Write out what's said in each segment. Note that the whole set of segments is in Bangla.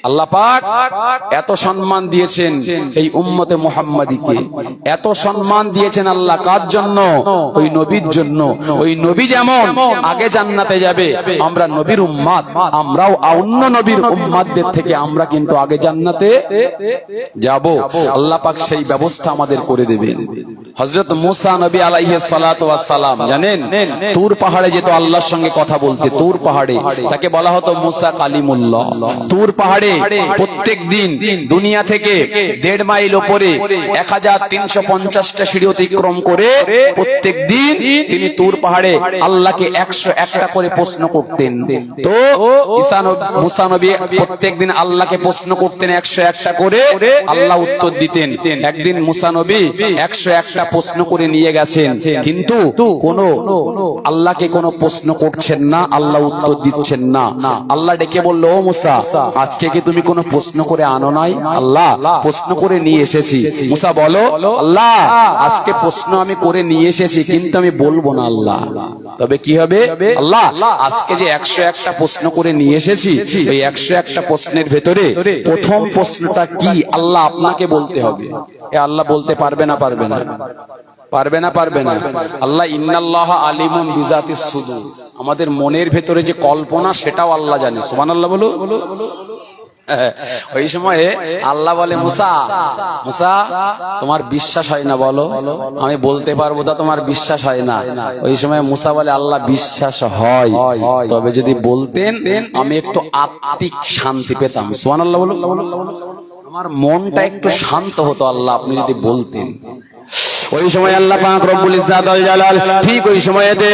আল্লাহ পাক এত সম্মান দিয়েছেন এই উম্মতে মুহাম্মাদীকে, এত সম্মান দিয়েছেন আল্লাহ কার জন্য? ওই নবীর জন্য। ওই নবী যেমন আগে জান্নাতে যাবে, আমরা নবীর উম্মত, আমরাও অন্য নবীর উম্মতদের থেকে আমরা কিন্তু আগে জান্নাতে যাব। আল্লাহ পাক সেই ব্যবস্থা আমাদের করে দেবেন। হযরত মুসা নবী আলাইহিস সালাতু ওয়াস সালাম জানেন, তুর পাহাড়ে যেত আল্লাহর সঙ্গে কথা বলতে। তুর পাহাড়ে তাকে বলা হতো মুসা কালিমুল্লাহ। তুর পাহাড়ে প্রত্যেক দিন দুনিয়া থেকে 1.5 মাইল উপরে 1350টা সিঁড়ি অতিক্রম করে প্রত্যেক দিন তিনি তুর পাহাড়ে আল্লাহকে 101টা করে প্রশ্ন করতেন। তো মুসা নবী প্রত্যেক দিন আল্লাহকে প্রশ্ন করতেন 101টা করে, আল্লাহ উত্তর দিতেন। একদিন মুসা নবী 101টা প্রশ্ন করে নিয়ে গেছেন, কিন্তু কোন আল্লাহকে কোনো প্রশ্ন করছেন না, আল্লাহ উত্তর দিচ্ছেন না। আল্লাহ ডেকে বলল, ও মুসা, আজকে কি তুমি কোনো প্রশ্ন করে আনো নাই? আল্লাহ, প্রশ্ন করে নিয়ে এসেছি। মুসা বলো, আল্লাহ আজকে প্রশ্ন আমি করে নিয়ে এসেছি, কিন্তু আমি বলবো না। আল্লাহ, তবে কি হবে? আল্লাহ আজকে যে 101টা প্রশ্ন করে নিয়ে এসেছি, এই 101টা প্রশ্নের ভেতরে প্রথম প্রশ্নটা কি আল্লাহ আপনাকে বলতে হবে। এ আল্লাহ বলতে পারবে না? পারবে না? পারবে না? পারবে না? আল্লাহ ইন্নাল্লাহা আলিমুম বিজাতিস সুদূর, আমাদের মনের ভেতরে যে কল্পনা সেটাও আল্লাহ জানে। সুবহানাল্লাহ বলো। ওই সময়ে আল্লাহ বলে, মুসা, মুসা তোমার বিশ্বাস হয় না? বলো, আমি বলতে পারবো তা তোমার বিশ্বাস হয় না? ওই সময় মুসা বলে, আল্লাহ বিশ্বাস হয়, তবে যদি বলতেন আমি একটু আত্মিক শান্তি পেতাম। সুবহানাল্লাহ বলো। আমার মনটা একটু শান্ত হতো আল্লাহ, আপনি যদি বলতেন। ওই সময় আল্লাহ পাক রব্বুল ইজ্জাত ওয়াল জালাল ঠিক ওই সময়তে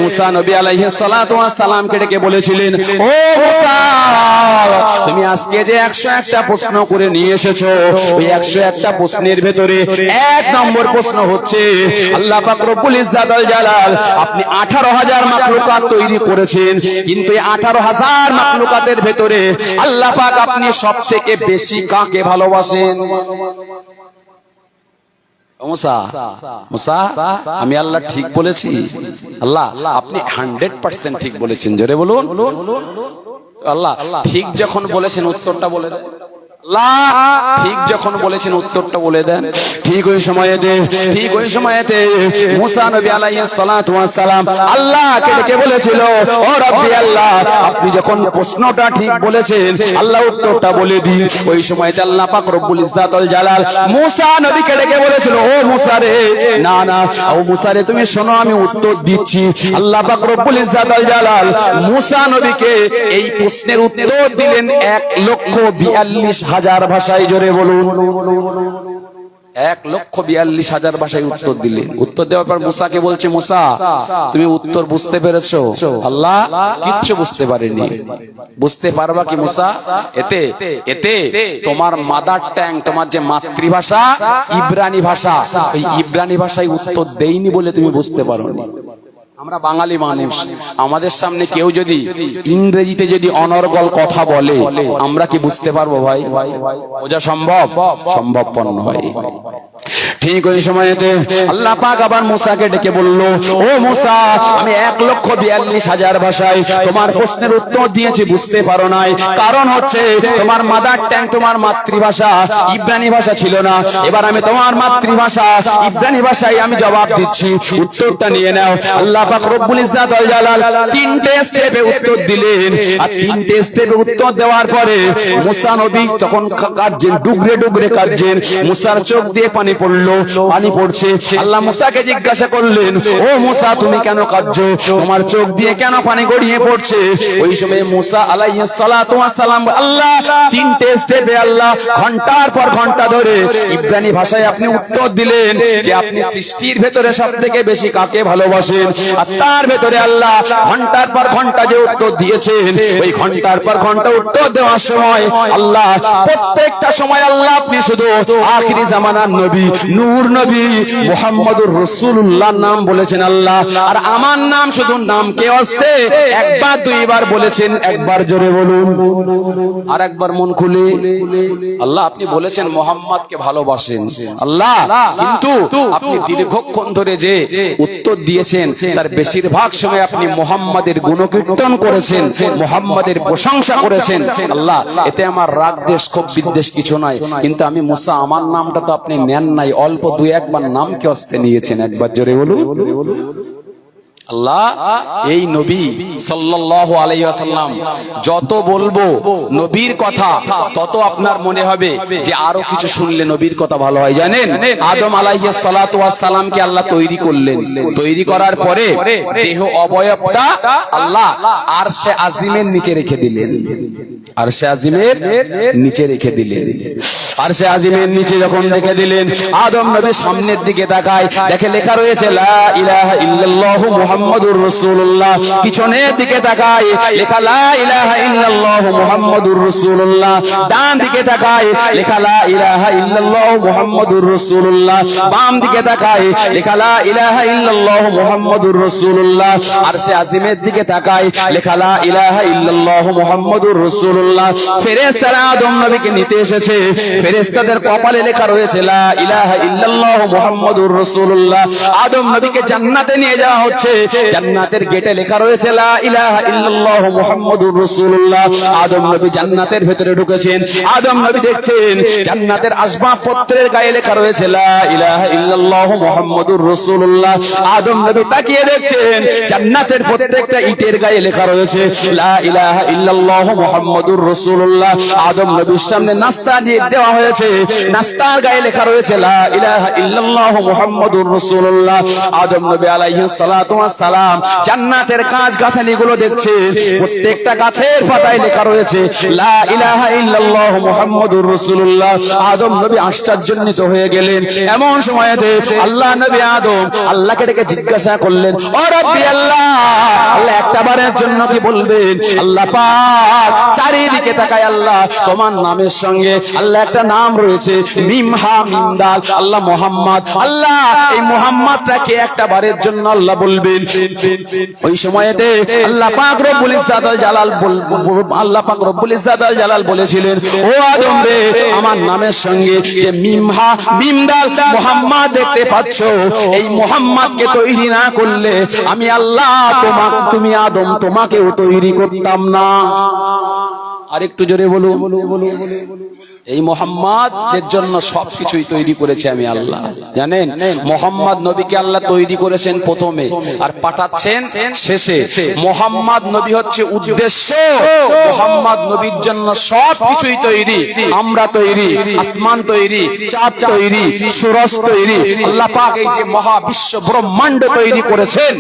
মুসা নবী আলাইহিস সালাতু ওয়াস সালামকে ডেকে বলেছিলেন, ও মুসা, তুমি আজকে যে 101টা প্রশ্ন করে নিয়ে এসেছো, ওই 101টা প্রশ্নের ভেতরে 1 নম্বর প্রশ্ন হচ্ছে, আল্লাহ পাক রব্বুল ইজ্জাত ওয়াল জালাল আপনি 18,000 মাখলুকাত তৈরি করেছেন, কিন্তু এই 18,000 মাখলুকাতের ভেতরে আল্লাহ পাক আপনি সবথেকে বেশি কাকে ভালোবাসেন? মুসা, মুসা আমি আল্লাহ ঠিক বলেছি? আল্লাহ আপনি 100% ঠিক বলেছেন, জোরে বলুন। আল্লাহ ঠিক যখন বলেছেন উত্তরটা বলে দেন। ঠিক যখন বলেছেন উত্তরটা বলে দেন। ঠিক ওই সময়েতে মুসা নবী আলাইহিস সালাতু ওয়াস সালাম আল্লাহকে ডেকে বলেছিল, ও রব্বি আল্লাহ, আপনি যখন প্রশ্নটা ঠিক বলেছেন, আল্লাহ উত্তরটা বলে দিন। ওই সময়তে আল্লাহ পাক রব্বুল ইজ্জাত ওয়াল জালাল মুসা নবীকে ডেকে বলেছিল, ও মুসা রে, না না, ও মুসা রে, তুমি শোনো, আমি উত্তর দিচ্ছি। আল্লাহ পাক রব্বুল ইজ্জাত ওয়াল জালাল মুসা নবীকে এই প্রশ্নের উত্তর দিলেন 1,42,000 ভাষায়, জোরে বলুন। 1,42,000 ভাষায় উত্তর দিলেন। উত্তর দেওয়ার পর মুসাকে বলছে, মুসা তুমি উত্তর বুঝতে পেরেছো? আল্লাহ কিচ্ছু বুঝতে পারেনি। বুঝতে পারবা কি মুসা? এতে তোমার মাদার ট্যাং, তোমার যে মাতৃভাষা ইব্রানি ভাষা, এই ইব্রানি ভাষায় উত্তর দেইনি বলে তুমি বুঝতে পারোনি। আমরা বাঙালি মানুষ, আমাদের সামনে কেউ যদি ইংরেজিতে যদি অনর্গল কথা বলে, আমরা কি বুঝতে পারবো ভাই? বোঝা সম্ভব? সম্ভবপর নয়। ঠিক ওই সময়তে আল্লাহ পাক আবার মুসাকে ডেকে বলল, ও মুসা, আমি 1,42,000 ভাষায় তোমার প্রশ্নের উত্তর দিয়েছি, বুঝতে পারো নাই। কারণ হচ্ছে তোমার মাদার ট্যাং, তোমার মাতৃভাষা ইব্রানি ভাষা ছিল না। এবার আমি তোমার মাতৃভাষা ইব্রানি ভাষায় আমি জবাব দিচ্ছি, উত্তরটা নিয়ে নাও। আল্লাহ পাক রব্বুল ইজ্জাত ওয়াল জালাল 3টে স্টেপে উত্তর দিলেন। আর 3টে স্টেপে উত্তর দেওয়ার পরে মুসা নবী তখন কাঁদছেন, ডুগরে ডুগরে কাঁদছেন। মুসার চোখ দিয়ে পানি পড়লো, পানি পড়ছে। আল্লাহ মুসাকে জিজ্ঞাসা করলেন, ও মুসা, তুমি কেন কাঁদছো? তোমার চোখ দিয়ে কেন পানি গড়িয়ে পড়ছে? ওই সময় মুসা আলাইহিস সালাতু ওয়াস সালাম আল্লাহ 3টে স্টেপে আল্লাহ ঘন্টার পর ঘন্টা ধরে ইব্রানি ভাষায় আপনি উত্তর দিলেন যে আপনি সৃষ্টির ভেতরে সবথেকে বেশি কাকে ভালোবাসেন। আর তার ভেতরে আল্লাহ ঘন্টার পর ঘন্টা যে উত্তর দিয়েছেন, ওই ঘন্টার পর ঘন্টা উত্তর দেওয়ার সময় আল্লাহ প্রত্যেকটা সময় আল্লাহ আপনি শুধু আখিরি জামানার নবী নূর নবী মুহাম্মদুর রাসূলুল্লাহ নাম বলেছেন আল্লাহ, আর আমার নাম শুধু নামকে অস্তে একবার দুইবার বলেছেন, একবার জোরে বলুন, আর একবার মন খুলে। আল্লাহ আপনি বলেছেন মুহাম্মদকে ভালোবাসেন আল্লাহ, কিন্তু আপনি দীর্ঘক্ষণ ধরে যে উত্তর দিয়েছেন তার বেশিরভাগ সময় আপনি মুহাম্মাদের গুণকীর্তন করেছেন, মুহাম্মাদের প্রশংসা করেছেন আল্লাহ। এতে আমার রাগ দেশ ক্ষোভ বিদ্বেষ কিছু নাই, কিন্তু আমি মুসা আমার নামটা তো আপনি নেন নাই, অল্প দুই একবার নামকে অস্তে নিয়েছেন, একবার জোরে বলুন। আল্লাহ এই নবী সাল্লাল্লাহু আলাইহি ওয়াসাল্লাম যত বলবো নবীর কথা তত আপনার মনে হবে যে আরো কিছু শুনলে নবীর কথা ভালো হয়। জানেন আদম আলাইহিস সালাতু ওয়াস সালামকে আল্লাহ তৈরি করলেন, তৈরি করার পরে দেহ অবয়বটা আল্লাহ আরশে আজিমের নিচে রেখে দিলেন, আরশে আজিমের নিচে রেখে দিলেন। আরশে আজিমের নিচে যখন রেখে দিলেন, আদম নবী সামনের দিকে তাকায়, দেখে লেখা রয়েছে লা ইলাহা ইল্লাল্লাহু মুহাম্মাদুর রাসূলুল্লাহ। পিছনের দিকে তাকায়, লেখা লা ইলাহা ইল্লাল্লাহু মুহাম্মাদুর রাসূলুল্লাহ। ডান দিকে তাকায়, লেখা লা ইলাহা ইল্লাল্লাহু মুহাম্মাদুর রাসূলুল্লাহ। বাম দিকে তাকায়, লেখা লা ইলাহা ইল্লাল্লাহু মুহাম্মাদুর রাসূলুল্লাহ। আরশে আজিমের দিকে তাকায়, লেখা লা ইলাহা ইল্লাল্লাহু মুহাম্মাদুর রাসূলুল্লাহ। ফেরেশতারা আদম নবীকে নিতে এসেছে, ফেরেশতাদের কপালে লেখা রয়েছে লা ইলাহা ইল্লাল্লাহু মুহাম্মাদুর রাসূলুল্লাহ। আদম নবীকে জান্নাতে নিয়ে যাওয়া হচ্ছে, জান্নাতের গেটে লেখা রয়েছে লা ইলাহা ইল্লাল্লাহু মুহাম্মাদুর রাসূলুল্লাহ। আদম নবী জান্নাতের ভেতরে ঢুকেছেন, আদম নবী দেখছেন জান্নাতের আসবাবপত্রের গায়ে লেখা রয়েছে লা ইলাহা ইল্লাল্লাহু মুহাম্মাদুর রাসূলুল্লাহ। আদম নবী তাকিয়ে দেখছেন জান্নাতের প্রত্যেকটা ইটের গায়ে লেখা রয়েছে লা ইলাহা ইল্লাল্লাহু মুহাম্মাদুর রাসূলুল্লাহ। আদম নবীর সামনে নাস্তা দিয়ে দেওয়া হয়েছে, নাস্তার গায়ে লেখা রয়েছে লা ইলাহা ইল্লাল্লাহু মুহাম্মাদুর রাসূলুল্লাহ। আদম নবী আলাইহিস সালাতু ওয়াস সালাম জান্নাতের গাছ গাছালিগুলো দেখছে, প্রত্যেকটা গাছের পাতায় লেখা রয়েছে লা ইলাহা ইল্লাল্লাহু মুহাম্মাদুর রাসূলুল্লাহ। আদম নবী আশ্চর্যান্বিত হয়ে গেলেন। এমন সময়তে আল্লাহ নবী আদম আল্লাহকে ডেকে জিজ্ঞাসা করলেন, ও রব্বি আল্লাহ, আল্লাহ একটা বারের জন্য কি বলবেন? আল্লাহ পাক চারিদিকে তাকায়, আল্লাহ তোমার নামের সঙ্গে আল্লাহ একটা নাম রয়েছে মিম হা মিম দাল, আল্লাহ মুহাম্মদ। আল্লাহ এই মুহাম্মদটাকে একটা বারের জন্য আল্লাহ বলবেন। ওই সময়তে আল্লাহ পাক রব্বুল ইজ্জাত ওয়াল জালাল আল্লাহ পাক রব্বুল ইজ্জাত ওয়াল জালাল বলেছিলেন, ও আদম রে, আমার নামের সঙ্গে যে মিম হা মিম দাল মুহাম্মদ দেখতে পাচ্ছ, এই মুহাম্মদকে তৈরি না করলে আমি আল্লাহ তোমাকে, তুমি আদম তোমাকেও তৈরি করতাম না। আরেকটু জোরে বলুন। এই মুহাম্মাদের জন্য সবকিছুই তৈরি করেছে আমি আল্লাহ। জানেন মুহাম্মদ নবীকে আল্লাহ তৈরি করেছেন প্রথমে আর পাঠাচ্ছেন শেষে। মুহাম্মদ নবী হচ্ছে উদ্দেশ্য, মুহাম্মদ নবীর জন্য সবকিছুই তৈরি। আমরা তৈরি, আসমান তৈরি, চাঁদ তৈরি, সূরজ তৈরি। আল্লাহ পাক এই যে মহাবিশ্ব ব্রহ্মাণ্ড তৈরি করেছেন,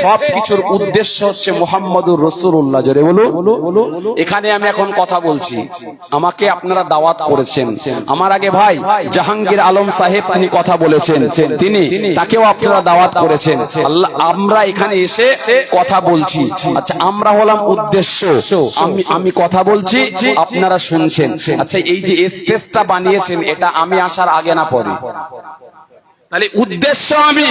সবকিছুর উদ্দেশ্য হচ্ছে মুহাম্মদুর রাসূলুল্লাহ। জোরে বলুন। এখানে আমি এখন কথা বলছি, আমাকে আপনারা দাওয়াত করেছেন। আমার আগে ভাই জাহাঙ্গীর আলম সাহেব তিনি কথা বলেছেন, তিনি তাকেও আপনারা দাওয়াত করেছেন। আল্লাহ আমরা এখানে এসে কথা বলছি। আচ্ছা আমরা হলাম উদ্দেশ্য, আমি কথা বলছি, আপনারা শুনছেন। আচ্ছা এই যে স্টেজটা বানিয়েছেন এটা আমি আসার আগে না পরে? তাহলে উদ্দেশ্য আমি,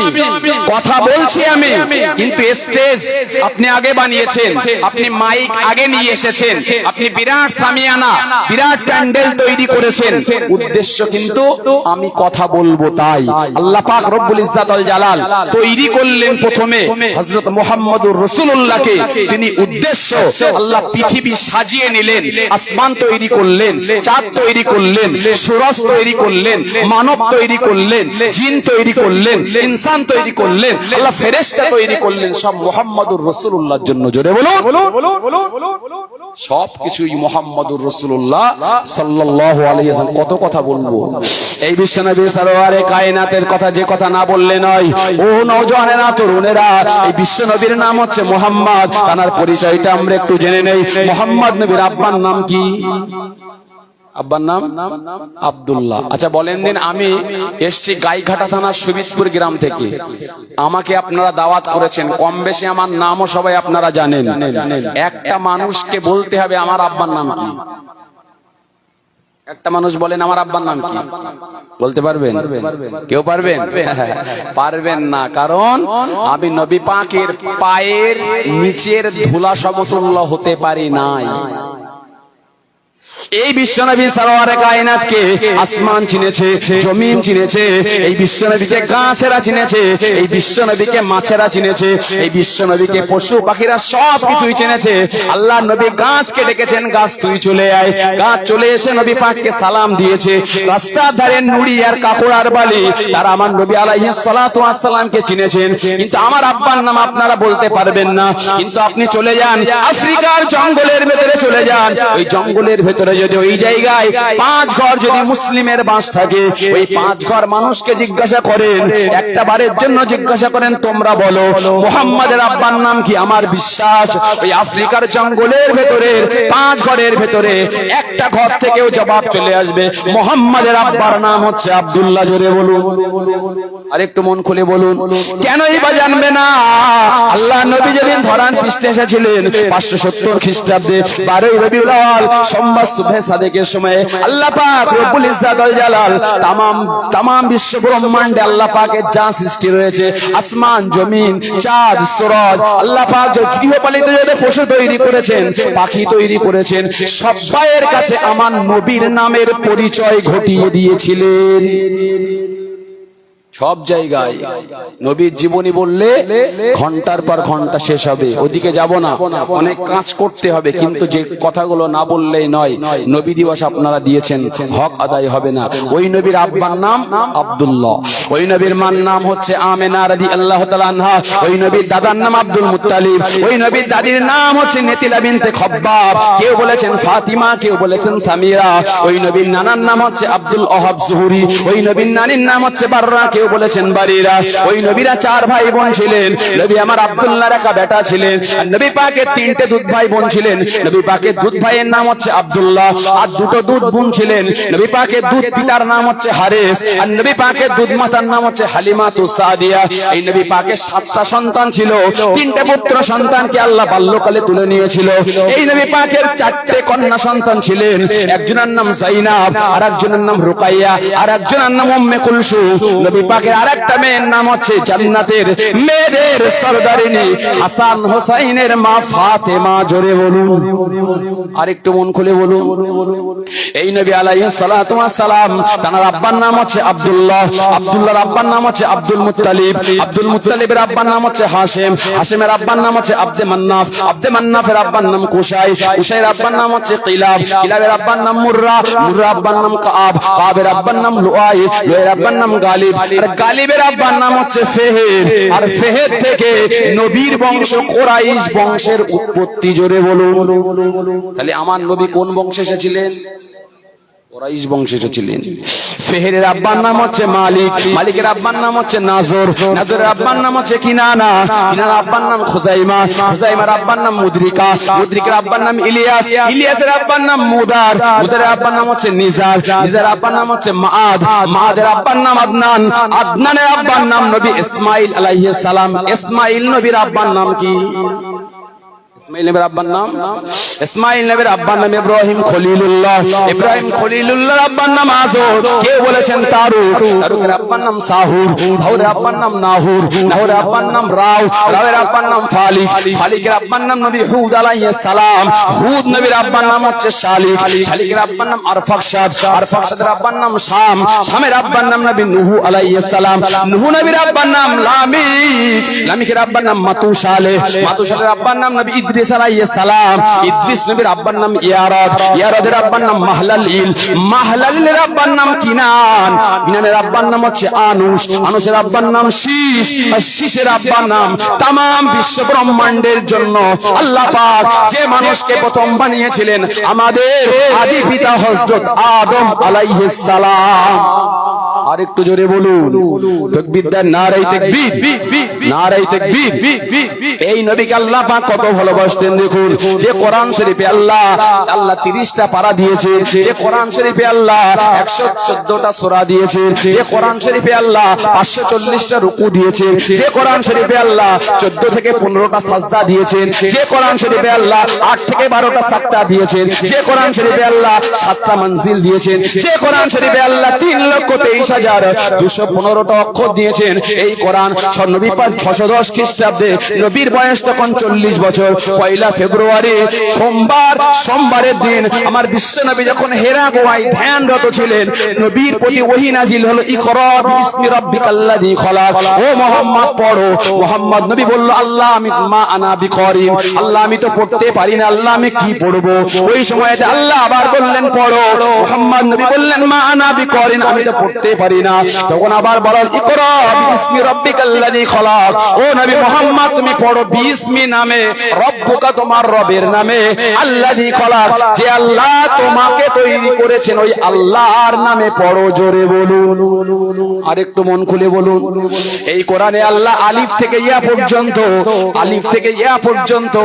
কথা বলছি আমি, কিন্তু স্টেজ আপনি আগে বানিয়েছেন, আপনি মাইক আগে নিয়ে এসেছেন, আপনি বিরাট সামিয়ানা বিরাট প্যান্ডেল তৈরি করেছেন। উদ্দেশ্য কিন্তু আমি কথা বলবো। তাই আল্লাহ পাক রব্বুল ইজ্জাত ওয়াল জালাল তৈরি করলেন প্রথমে হযরত মুহাম্মদুর রাসূলুল্লাহকে, তিনি উদ্দেশ্য। আল্লাহ পৃথিবী সাজিয়ে নিলেন, আসমান তৈরি করলেন, চাঁদ তৈরি করলেন, সূরজ তৈরি করলেন, মানব তৈরি করলেন, জিন তৈরি করলেন, ইনসান তৈরি করলেন, আল্লাহ ফেরেশতা তৈরি করলেন, সব মুহাম্মদুর রাসূলুল্লাহর জন্য। জোরে বলুন। সবকিছুই মুহাম্মদুর রাসূলুল্লাহ সাল্লাল্লাহু আলাইহি ওয়াসাল্লাম। কত কথা বলবো এই বিশ্বনবী সরওয়ারে কায়নাতের কথা, যে কথা না বললে নয়। ও নওজওয়ানেরা, তরুণেরা, এই বিশ্বনবীর নাম হচ্ছে মুহাম্মদ। তার পরিচয়টা আমরা একটু জেনে নেই। মুহাম্মদ নবীর আব্বার নাম কি? আব্বার নাম আব্দুল্লাহ। আচ্ছা বলেন দিন, আমি এসছি গাইঘাটা থানার সুবিদপুর গ্রাম থেকে, আমাকে আপনারা দাওয়াত করেছেন, কম বেশি আমার নামও সবাই আপনারা জানেন। একটা মানুষকে বলতে হবে আমার আব্বার নাম কি। একটা মানুষ বলেন আমার আব্বার নাম কি, বলতে পারবেন? কেউ পারবেন? পারবেন না, কারণ আমি নবী পাকের পায়ের নিচের ধুলা সমতুল্য হতে পারি নাই। এই বিশ্বনবী সরওয়ারে কায়নাতকে আসমান চিনেছে, জমিন চিনেছে, এই বিশ্বনবীকে গাছেরা চিনেছে, এই বিশ্বনবীকে মাছেরা চিনেছে, এই বিশ্বনবীকে পশু পাখিরা সব কিছুই চিনেছে। আল্লাহ নবী গাছকে ডেকেছেন, গাছ তুই চলে আয়। গাছ চলে এসে নবী পাককে সালাম দিয়েছে। রাস্তার ধারে নুড়ি আর কাপড় আর বালি, তারা আমার নবী আলাইহিস সালাতু ওয়াস সালামকে চিনেছেন। কিন্তু আমার আব্বার নাম আপনারা বলতে পারবেন না। কিন্তু আপনি চলে যান আফ্রিকার জঙ্গলের ভেতরে, চলে যান ওই জঙ্গলের ভেতরে যদি ওই জায়গায় 5 ঘর যদি মুসলিমের বাস থাকে, ওই 5 ঘর মানুষকে জিজ্ঞাসা করেন, একটা বারের জন্য জিজ্ঞাসা করেন, তোমরা বলো মুহাম্মাদের আব্বার নাম কি? আমার বিশ্বাস ওই আফ্রিকার জঙ্গলের ভেতরে 5 ঘরের ভেতরে একটা ঘর থেকেও জবাব চলে আসবে, মুহাম্মাদের আব্বার নাম হচ্ছে আব্দুল্লাহ। জোরে বলুন, আর একটু মন খুলে বলুন, কেনই বা জানবে না? আল্লাহ নবী যেদিন ধরান পৃষ্ঠে এসেছিলেন 570 খ্রিস্টাব্দে 12ই রবিউল আউয়াল সোমবার সুবহে সাদেকের সময়, আল্লাহ পাক রব্বুল ইজ্জাত ওয়াল জালাল তামাম বিশ্ব ব্রহ্মাণ্ডে আল্লাহ পাকের যা সৃষ্টি রয়েছে, আসমান জমিন চাঁদ সূরজ, আল্লাহ পাক যে গৃহপালিত যে পশু তৈরি করেছেন, পাখি তৈরি করেছেন, সবাইয়ের কাছে আমার নবীর নামের পরিচয় ঘটিয়ে দিয়েছিলেন। সব জায়গায় নবীর জীবনী বললে ঘন্টার পর ঘন্টা শেষ হবে, ওদিকে যাব না, অনেক কাজ করতে হবে, কিন্তু যে কথাগুলো না বললেই নয়। নবী দিবস আপনারা দিয়েছেন, হক আদায় হবে না। ওই নবীর আব্বার নাম আব্দুল্লাহ, ওই নবীর মার নাম হচ্ছে আমেনা রাদিয়াল্লাহু তাআলা আনহা, ওই নবীর দাদার নাম আব্দুল মুত্তালিব, ওই নবীর দাদির নাম হচ্ছে নেতিলা বিনতে খব্বাব, কেউ বলেছেন ফাতিমা, কেউ বলেছেন সামিরা, ওই নবীর নানার নাম হচ্ছে আব্দুল ওহাব জুহরি, ওই নবীর নানির নাম হচ্ছে বাররা, কেউ বলেছেন বারিরা। ওই নবীরা 4 ভাই বোন ছিলেন। নবী আমার আব্দুল্লাহর একা বেটা ছিলেন, আর নবী পাকের 3টে দুধ ভাই বোন ছিলেন। নবী পাকের দুধ ভাইয়ের নাম হচ্ছে আব্দুল্লাহ, আর 2টো দুধ বোন ছিলেন। নবী পাকের দুধ পিতার নাম হচ্ছে হারিস, আর নবী পাকের দুধ মাতার নাম হচ্ছে হালিমাতুস সাদিয়া। এই নবী পাকের 7টা সন্তান ছিল, 3টে পুত্র সন্তানকে আল্লাহ বাল্যকালে তুলে নিয়েছিল। এই নবী পাকের 4টে কন্যা সন্তান ছিলেন, একজনের নাম যায়নাব, আর একজনের নাম রুকাইয়া, আর একজনের নাম উম্মে কুলসুম। নবী পাকের আরেকটা মেয়ের নাম হচ্ছে জান্নাতের মেয়েদের সরদারিনী হাসান হোসাইনের মা ফাতেমা। জোরে বলুন, আর একটু মন খুলে বলুন। এই নবী আলাইহিস সালাতু ওয়াস সালাম, তার আব্বার নাম হচ্ছে আব্দুল্লাহ, আব্দুল্লাহর আব্বার নাম হচ্ছে আব্দুল মুত্তালিব, আব্দুল মুত্তালিবের আব্বার নাম হচ্ছে হাশিম, হাশিমের আব্বার নাম হচ্ছে আব্দে মান্নাফ, আব্দে মান্নাফের আব্বার নাম কুসাই, কুসাইয়ের আব্বার নাম হচ্ছে কিলাব, কিলাবের আব্বার নাম মুররা, মুররা আব্বার নাম কাব, কাবের আব্বার নাম লুআই, লুআইয়ের আব্বার নাম গালিব, আর গালিবের আব্বার নাম হচ্ছে ফেহের, আর ফেহের থেকে নবীর বংশ কুরাইশ বংশের উৎপত্তি। জোরে বলুন, তাহলে আমার নবী কোন বংশে এসেছিলেন? কুরাইশ বংশে এসেছিলেন। ফেহেরের আব্বার নাম হচ্ছে মালিক, মালিকের আব্বার নাম হচ্ছে নাজর, নাজরের আব্বার নাম হচ্ছে কিনানা, কিনানার আব্বার নাম খুজাইমা, খুজাইমার আব্বার নাম মুদরিকা, মুদরিকের আব্বার নাম ইলিয়াস, ইলিয়াসের আব্বার নাম মুদার, মুদারের আব্বার নাম হচ্ছে নিজার, নিজারের আব্বার নাম হচ্ছে মাআদ, মাআদের আব্বার নাম আদনান, আদনানের আব্বার নাম নবী ইসমাইল আলাইহিস সালাম। ইসমাইল নবীর আব্বার নাম কি? ইসমাইল নবীর আব্বার নাম, ইসমাইল নবীর আব্বার নাম ইব্রাহিম খলিলুল্লাহ, ইব্রাহিম খলিলুল্লাহর আব্বার নাম আযর, কেউ বলেছেন তারুক, তারুকের আব্বার নাম সাহুর, সাহুরের আব্বার নাম নাহুর, নাহুরের আব্বার নাম রাও, রাওয়ের আব্বার নাম ফালিক, ফালিকের আব্বার নাম নবী হুদ আলাইহিস সালাম, হুদ নবীর আব্বার নাম হচ্ছে শালিক, শালিকের আব্বার নাম আরফাকশাদ, আরফাকশাদের আব্বার নাম শাম, শামের আব্বার নাম নবী নূহ আলাইহিস সালাম, নূহ নবীর আব্বার নাম লামিক, লামিকের আব্বার নাম মাতুশালে, মাতুশালের আব্বার নাম নবী ইদ্রিস আলাইহিস সালাম, ইদ্রিস নবীর আব্বার নাম ইয়ারাদ, ইয়ারাদের আব্বার নাম মাহলালিল, মাহলালিলের আব্বার নাম কিনান, কিনানের আব্বার নাম হচ্ছে আনুস, আনুসের আব্বার নাম শীশ, আর শীশের আব্বার নাম। তামাম বিশ্ব ব্রহ্মাণ্ডের জন্য আল্লাহ পাক যে মানুষকে প্রথম বানিয়েছিলেন, আমাদের আদি পিতা হযরত আদম আলাইহিস সালাম। আর একটু জোরে বলুন তাকবীর দেন, নারায়ে তাকবীর, নারায়ে তাকবীর। এই নবীকে আল্লাহ পাক কত ভালোবাসতেন দেখুন। যে কোরআন শরীফে আল্লাহ 30টা পারা দিয়েছে, যে কোরআন শরীফে আল্লাহ 114টা সূরা দিয়েছে, যে কোরআন শরীফে আল্লাহ 540টা রুকু দিয়েছে, যে কোরআন শরীফে আল্লাহ 14 থেকে 15টা সাজদা দিয়েছেন, যে কোরআন শরীফে আল্লাহ 8 থেকে 12টা সাক্তা দিয়েছেন, যে কোরআন শরীফে আল্লাহ 7টা মঞ্জিল দিয়েছেন, যে কোরআন শরীফে আল্লাহ 3,23,215টা অক্ষর দিয়েছেন। এই কোরআন নবী পাক 610 খ্রিস্টাব্দে, নবীর বয়স তখন 40 বছর। 1 ফেব্রুয়ারি সোমবারের দিন আমার বিশ্ব নবী যখন হেরা গুহায় ধ্যানরত ছিলেন, নবীর প্রতি ওহী নাজিল হলো, ইকরা বিসমি রাব্বিকাল্লাযী খলাক, ও মুহাম্মদ পড়ো। মুহাম্মদ নবী বলল, আল্লাহ আমি মা আনা বিকরিন, আল্লাহ আমি তো পড়তে পারি না, আল্লাহ আমি কি পড়বো? ওই সময়তে আল্লাহ আবার বললেন পড়ো। মুহাম্মদ নবী বললেন, মা আনা বিকরিন, আমি তো পড়তে পারি না। তখন আবার বলেন, ইকরা বিসমি রাব্বিকাল্লাযী খলাক, ও নবী মুহাম্মদ তুমি পড়ো বিসমি নামে, রব্বুকা তোমার রবের নামে, আল্লাযী খলাক যে আল্লাহ তোমাকে তৈরি করেছেন, ওই আল্লাহর নামে পড়ো। জোরে বলুন, আর একটু মন খুলে বলুন। এই কোরআনে আল্লাহ আলিফ থেকে ইয়া পর্যন্ত, আলিফ থেকে ইয়া পর্যন্ত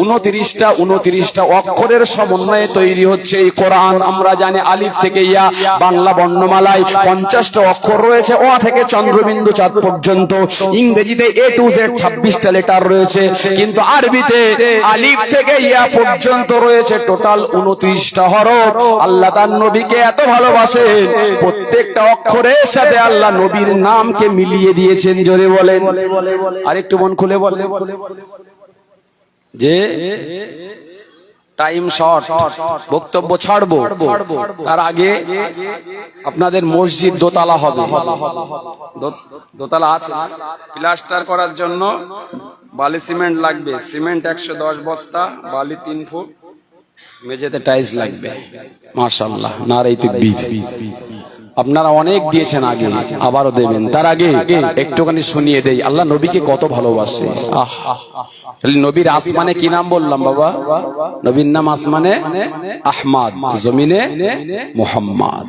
29টা অক্ষরের সমন্বয়ে তৈরি হচ্ছে এই কোরআন। আমরা জানি আলিফ থেকে ইয়া বাংলা বর্ণমালায় 50টা অক্ষর রয়েছে, অ থেকে চন্দ্রবিন্দু চাঁদ পর্যন্ত। ইংরেজিতে A to Z 26টা লেটার রয়েছে, কিন্তু আরবিতে আলিফ থেকে ইয়া পর্যন্ত রয়েছে টোটাল 29টা হরফ। আল্লাহ তার নবীকে এত ভালোবাসেন, প্রত্যেকটা অক্ষরের সাথে আল্লাহ নবীর নামকে মিলিয়ে দিয়েছেন। জোরে বলেন, আর একটু মন খুলে বলেন। যে টাইম শর্ট, বক্তব্য ছাড়বো, তার আগে আপনাদের মসজিদ দোতলা হবে। দোতলা আছে, প্লাস্টার করার জন্য বালি সিমেন্ট লাগবে। সিমেন্ট 110 বস্তা, বালি 3 ফুট, মেঝেতে টাইলস লাগবে। মাশাআল্লাহ, নারায়ে তাকবীর। আপনারা অনেক দিয়েছেন আগে, আবারও দেবেন। তার আগে একটুখানি শুনিয়ে দেই আল্লাহ নবীকে কত ভালোবাসে। তাহলে নবীর আসমানে কি নাম বললাম বাবা? নবীর নাম আসমানে আহমদ, জমিনে মুহাম্মদ।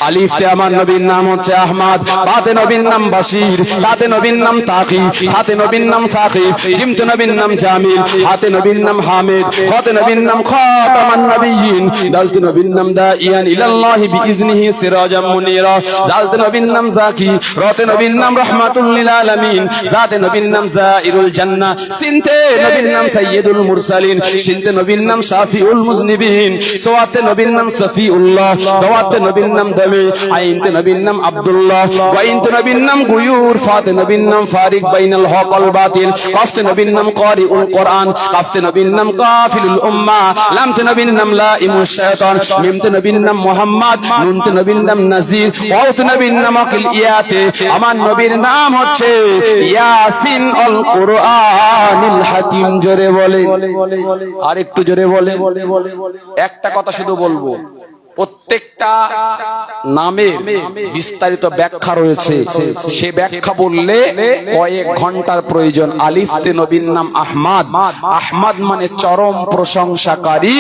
আলিফে আমার নবীর নাম হচ্ছে আহমদ, বাতে নবীর নাম বাশির, তাতে নবীর নাম তাকি, হাতে নবীর নাম সাকিব, জিমতে নবীর নাম জামিল, হাতে নবীর নাম হামিদ, খাতে নবীর নাম খাতামান নবিয়্যিন, দালতে নবীর নাম দাইয়ান ইলাল্লাহি বিইذনিহি সিরাজাম মুনীরা, জালতে নবীর নাম জাকি, রাতে নবীর নাম রাহমাতুল লিল আলামিন, জাতে নবীর নাম জাইরুল জান্নাহ, সিনতে নবীর নাম সাইয়্যিদুল মুরসালিন, সিনতে নবীর নাম শাফিউল মুজনিবিন, সোয়াতে নবীর নাম সফিউল্লাহ, দাওয়াতে নবীর নাম আইনতে নবীর নাম আব্দুল্লাহ, ওয়াইনতে নবীর নাম গুয়ুর, ফাতে নবীর নাম ফারিক বাইনাল হক ওয়াল বাতিল, কাফতে নবীর নাম কারিউল কোরআন, কাফতে নবীর নাম কাফিলুল উম্মাহ, লামতে নবীর নাম লাইমুশ শায়তান, মিমতে নবীর নাম মুহাম্মদ, নুনতে নবীর নাম নাজির, ওয়াতে নবীর নাম আকিল ইয়াতে। আমার নবীর নাম হচ্ছে ইয়াসিন আল কোরআনিল হাকিম। জোরে বলে, আর একটু জোরে বলে। একটা কথা শুধু বলবো, প্রত্যেকটা নামের বিস্তারিত ব্যাখ্যা রয়েছে, সে ব্যাখ্যা বললে কয়েক ঘন্টার প্রয়োজন। আলিফতে নবীর নাম আহমদ, আহমদ মানে চরম প্রশংসাকারী,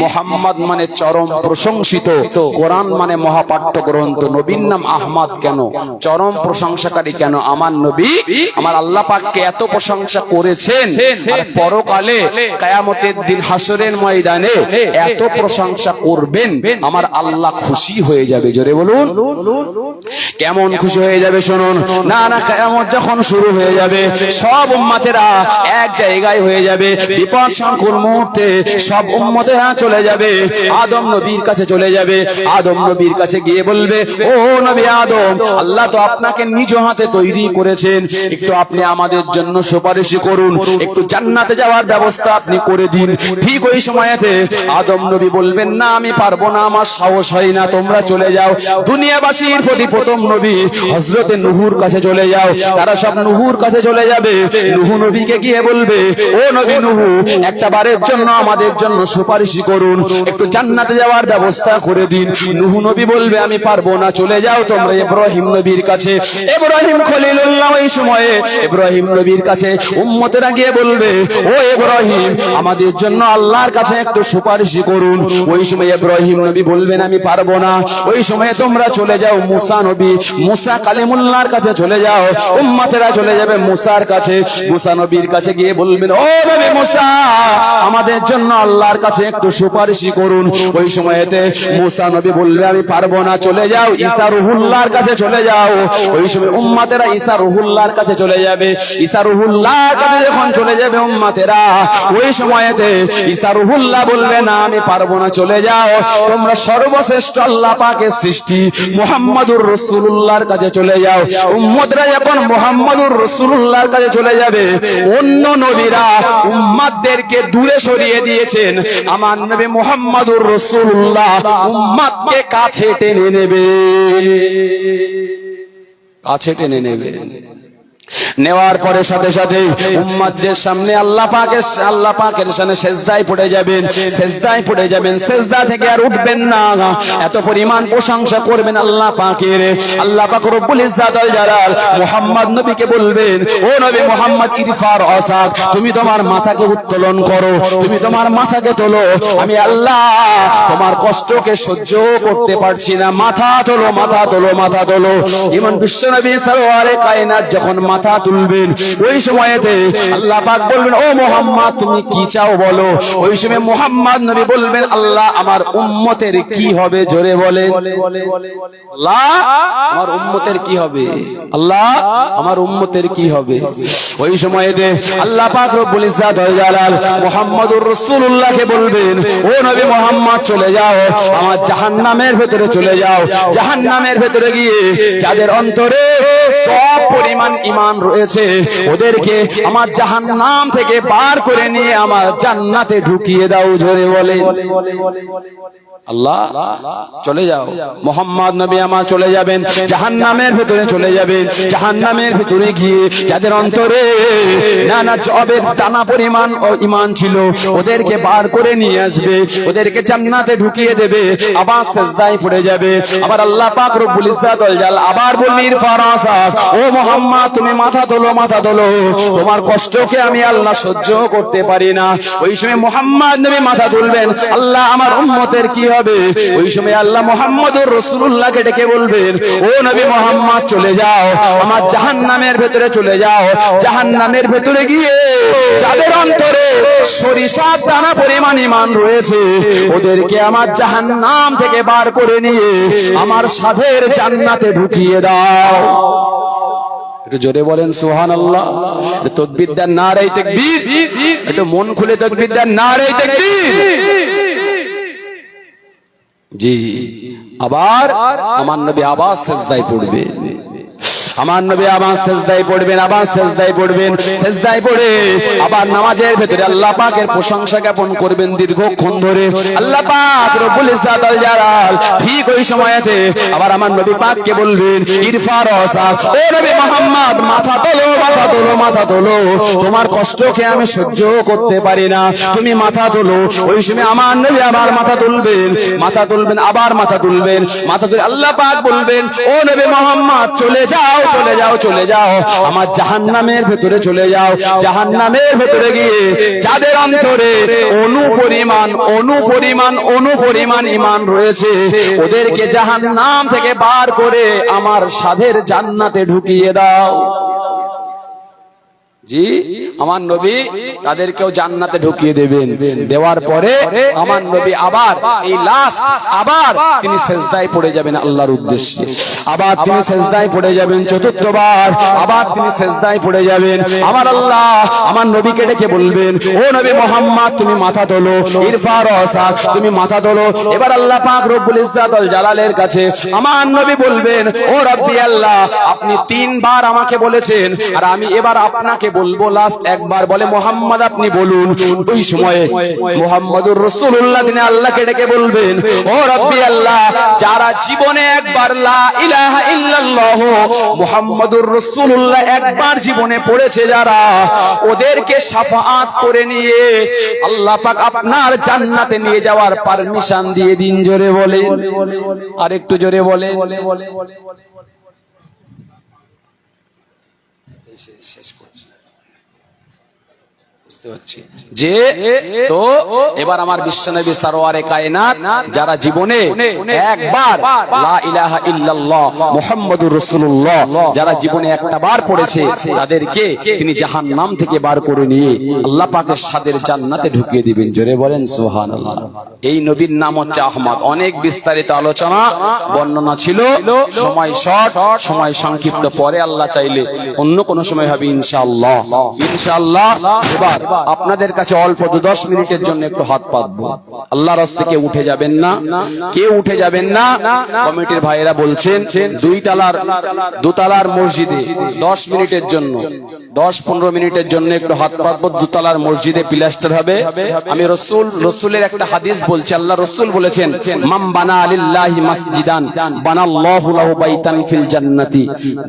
মুহাম্মদ মানে চরম প্রশংসিত, কোরআন মানে মহাপাঠ্য গ্রন্থ। নবীর নাম আহমদ কেন? চরম প্রশংসাকারী কেন? আমার নবী আমার আল্লাহ পাককে এত প্রশংসা করেছেন, আর পরকালে কিয়ামতের দিন হাসরের ময়দানে এত প্রশংসা করবেন, আমার আল্লাহ খুশি হয়ে যাবে। জোরে বলুন, কেমন খুশি হয়ে যাবে শুনুন। না না, কিয়ামত যখন শুরু হয়ে যাবে, সব উম্মতেরা এক জায়গায় হয়ে যাবে। বিপদ সংকুল মুহূর্তে সব উম্মতেরা চলে যাবে, আদম নবীর কাছে চলে যাবে। আদম নবীর কাছে গিয়ে বলবে, ও নবী আদম, আল্লাহ তো আপনাকে নিজ হাতে তৈরি করেছেন, একটু আপনি আমাদের জন্য সুপারিশ করুন, একটু জান্নাতে যাওয়ার ব্যবস্থা আপনি করে দিন। ঠিক ওই সময়তে আদম নবী বলবেন, না আমি পারবো না, আমার সাহস হয় না, তোমরা চলে যাও। দুনিয়াবাসীর প্রতি প্রথম নবী হযরতে নূহুর কাছে চলে যাও। তারা সব নূহুর কাছে চলে যাবে। নূহ নবীকে গিয়ে বলবে, ও নবী নূহ, একটা বারের জন্য আমাদের জন্য সুপারিশ করুন, একটু জান্নাতে যাওয়ার ব্যবস্থা করে দিন। নূহ নবী বলবে, আমি পারবো না, চলে যাও তোমরা ইব্রাহিম নবীর কাছে। ইব্রাহিম খলিলুল্লাহ ওই সময়ে ইব্রাহিম নবীর কাছে উম্মতেরা গিয়ে বলবে, ও ইব্রাহিম, আমাদের জন্য আল্লাহর কাছে একটু সুপারিশ করুন। ওই সময় ইব্রাহিম নবী বলবেন, আমি পারবো না। ওই সময়ে তোমরা চলে যাও মুসা নবী, মুসা কালিমুল্লাহর কাছে চলে যাও। উম্মতেরা চলে যাবে মুসার কাছে, মুসা নবীর কাছে গিয়ে বলবেন, ও নবী মুসা, আমাদের জন্য আল্লাহর কাছে একটু সুপারিশই করুন। ওই সময়তে মুসা নবী বলবে, আমি পারবো না, চলে যাও ঈসা রুহুল্লাহর কাছে চলে যাও। ওই সময় উম্মতেরা ঈসা রুহুল্লাহর কাছে চলে যাবে। ঈসা রুহুল্লাহর কাছে যখন চলে যাবে উম্মতেরা, ওই সময়তে ঈসা রুহুল্লাহ বলবে, না আমি পারবো না, চলে যাও, তোমরা সর্বশ্রেষ্ঠ আল্লাহ পাকের সৃষ্টি মুহাম্মাদুর রাসূলুল্লাহর কাছে চলে যাও। উম্মতরা যখন মুহাম্মাদুর রাসূলুল্লাহর কাছে চলে যাবে, অন্য নবীরা উম্মতদেরকে দূরে সরিয়ে দিয়েছেন, আমার নবী মুহাম্মাদুর রাসূলুল্লাহ উম্মতকে কাছে টেনে নেবে, কাছে টেনে নেবে। নেওয়ার পরে সাথে সাথে উম্মতদের সামনে আল্লাহ পাকের সামনে সেজদায় পড়ে যাবেন, সেজদায় পড়ে যাবেন, সেজদা থেকে আর উঠবেন না। এত পরিমাণ প্রশংসা করবেন আল্লাহ পাকের। আল্লাহ পাক রব্বুল ইজ্জাত ওয়াল জালাল মুহাম্মদ নবীকে বলবেন, ও নবী মুহাম্মদ, ইরফার আসাক, তুমি তোমার মাথাকে উত্তোলন করো, তুমি তোমার মাথাকে তোলো, আমি আল্লাহ তোমার কষ্টকে সহ্য করতে পারছি না, মাথা তোলো, মাথা তোলো, মাথা তোলো। ইমান বিশ্ব নবী সরওয়ারে কায়নাত যখন মাথা তুলবেন, ওই সময়তে আল্লাহ পাক বলবেন, ও মুহাম্মদ তুমি কি চাও বলো। ওই সময় মুহাম্মদ নবী বলবেন, আল্লাহ আমার উম্মতের কি হবে, জোরে বলে, আল্লাহ আমার উম্মতের কি হবে, আল্লাহ আমার উম্মতের কি হবে। ওই সময়তে আল্লাহ পাক রব্বুল ইজ্জাত ওয়াল জালাল মুহাম্মাদুর রাসূলুল্লাহকে বলবেন, ও নবী মুহাম্মদ চলে যাও, আমার জাহান্নামের ভেতরে চলে যাও। জাহান্নামের ভেতরে গিয়ে যাদের অন্তরে সব পরিমাণ ঈমান রয়েছে, ওদেরকে আমার জাহান্নাম থেকে বার করে নিয়ে আমার জান্নাতে ঢুকিয়ে দাও, জোরে বলে আল্লাহ। চলে যাও, মুহাম্মদ নবী আমার চলে যাবেন, জাহান্নামের ভিতরে চলে যাবেন। জাহান্নামের ভিতরে গিয়ে যাদের অন্তরে নানা জবের টানা পরিমাণ ঈমান ছিল, ওদেরকে বার করে নিয়ে আসবে, ওদেরকে জান্নাতে ঢুকিয়ে দেবে। আবার সিজদায় পড়ে যাবে। আবার আল্লাহ পাক রব্বুল ইজ্জাত ওয়াল জালাল আবার বলবেন, ইরফার আসাক, ও মুহাম্মদ তুমি মাথা তোলো, মাথা তোলো, তোমার কষ্টকে আমি আল্লাহ সহ্য করতে পারি না। ওই সময় মুহাম্মদ নবী মাথা তুলবেন, আল্লাহ আমার উম্মতের কি হবে। ওই সময় আল্লাহ মুহাম্মাদুর রাসূলুল্লাহকে ডেকে বলবেন, ও নবী মুহাম্মদ চলে যাও, আমার জাহান্নামের ভেতরে চলে যাও। জাহান্নামের ভেতরে গিয়ে যাদের অন্তরে সরিষার দানা পরিমাণ ঈমান রয়েছে, ওদেরকে আমার জাহান্নাম থেকে বার করে নিয়ে আমার সাধের জান্নাতে ঢুকিয়ে দাও। একটু জোরে বলেন সুবহানাল্লাহ। তাকবীর দেন, নারে তাকবীর। একটু মন খুলে তাকবীর দেন, নারে তাকবীর। জি, আবার আমার নবী আবার সিজদায় পড়বে, আমার নবী আবার সিজদায় পড়বেন, আবার সিজদায় পড়বেন। সিজদায় পড়ে আবার নামাজের ভিতরে আল্লাহ পাকের প্রশংসা জ্ঞাপন করবেন দীর্ঘক্ষণ ধরে। আল্লাহ পাক রব্বুল ইজ্জাত ওয়াল জালাল ঠিক ওই সময়তে আবার আমার নবী পাককে বলবেন, ইরফা রাসাক, ও নবী মুহাম্মদ মাথা তোলো, মাথা তোলো, মাথা তোলো, তোমার কষ্টকে আমি সহ্য করতে পারি না, তুমি মাথা তোলো। ওই সময় আমার নবী আবার মাথা তুলবেন, মাথা তুলবেন, আবার মাথা তুলবেন, মাথা তুলে আল্লাহ পাক বলবেন, ও নবী মুহাম্মদ চলে যাও, চলে যাও, চলে যাও, আমার জাহান্নামের ভেতরে চলে যাও। জাহান্নামের ভেতরে গিয়ে যাদের অন্তরে অনুপরিমাণ ঈমান রয়েছে, ওদেরকে জাহান্নাম থেকে বার করে আমার সাধের জান্নাতে ঢুকিয়ে দাও। জি, আমার নবী তাদেরকেও জান্নাতে ঢুকিয়ে দেবেন। দেওয়ার পরে আমার নবী আবার এই লাস্ট আবার তিনি সিজদায় পড়ে যাবেন আল্লাহর উদ্দেশ্যে। আবার তিনি সিজদায় পড়ে যাবেন চতুর্থবার, আবার তিনি সিজদায় পড়ে যাবেন। আমার আল্লাহ আমার নবীকে ডেকে বলবেন, ও নবী মুহাম্মদ তুমি মাথা তোলো, ইরফা রাসাক, তুমি মাথা তোলো। এবার আল্লাহ পাক রব্বুল ইজ্জাত ওয়াল জালালের কাছে আমার নবী বলবেন, ও রব্বি আল্লাহ, আপনি 3 বার আমাকে বলেছেন, আর আমি এবার আপনাকে বলবো লাস্ট একবার, বলে মুহাম্মদ আপনি বলুন। ওই সময়ে মুহাম্মাদুর রাসূলুল্লাহ তিনি আল্লাহকে ডেকে বলবেন, ও রব্বি আল্লাহ, যারা জীবনে একবার লা ইলাহা ইল্লাল্লাহ মুহাম্মাদুর রাসূলুল্লাহ একবার জীবনে পড়েছে, যারা ওদেরকে শাফাআত করে নিয়ে আল্লাহ পাক আপনার জান্নাতে নিয়ে যাওয়ার পারমিশন দিয়ে দিন। জোরে বলে, আর একটু জোরে বলে। বুঝতে পারছি যে তো এবার আমার বিশ্বনবী সরওয়ারে কায়নাত যারা জীবনে একবার লা ইলাহা ইল্লাল্লাহ মুহাম্মাদুর রাসূলুল্লাহ যারা জীবনে একটা বার পড়েছে তাদেরকে তিনি জাহান্নাম থেকে বার করে নিয়ে আল্লাহ পাকের সাদের জান্নাতে ঢুকিয়ে দিবেন। জোরে বলেন সুবহানাল্লাহ। এই নবীর নাম হচ্ছে আহমদ। অনেক বিস্তারিত আলোচনা বর্ণনা ছিল, সময় শর্ট, সময় সংক্ষিপ্ত, পরে আল্লাহ চাইলে অন্য কোন সময় হবে ইনশাআল্লাহ। ইনশাআল্লাহ এবার আপনাদের কাছে অল্প 10 মিনিটের জন্য একটু হাত পাতবো। আল্লাহর রাস্তায় কেউ উঠে যাবেন না, কেউ উঠে যাবেন না। কমিটির ভাইয়েরা বলছেন দোতলার মসজিদে 10 মিনিটের জন্য 10-15 মিনিটের জন্য একটু হাত পাতবো। দোতলার মসজিদে প্লাস্টার হবে। আমি রসুলের একটা হাদিস বলছি। আল্লাহ রসুল বলেছেন মান বানা লিল্লাহি মসজিদান বানাল্লাহু লাহু বাইতান ফিল জান্নাতি।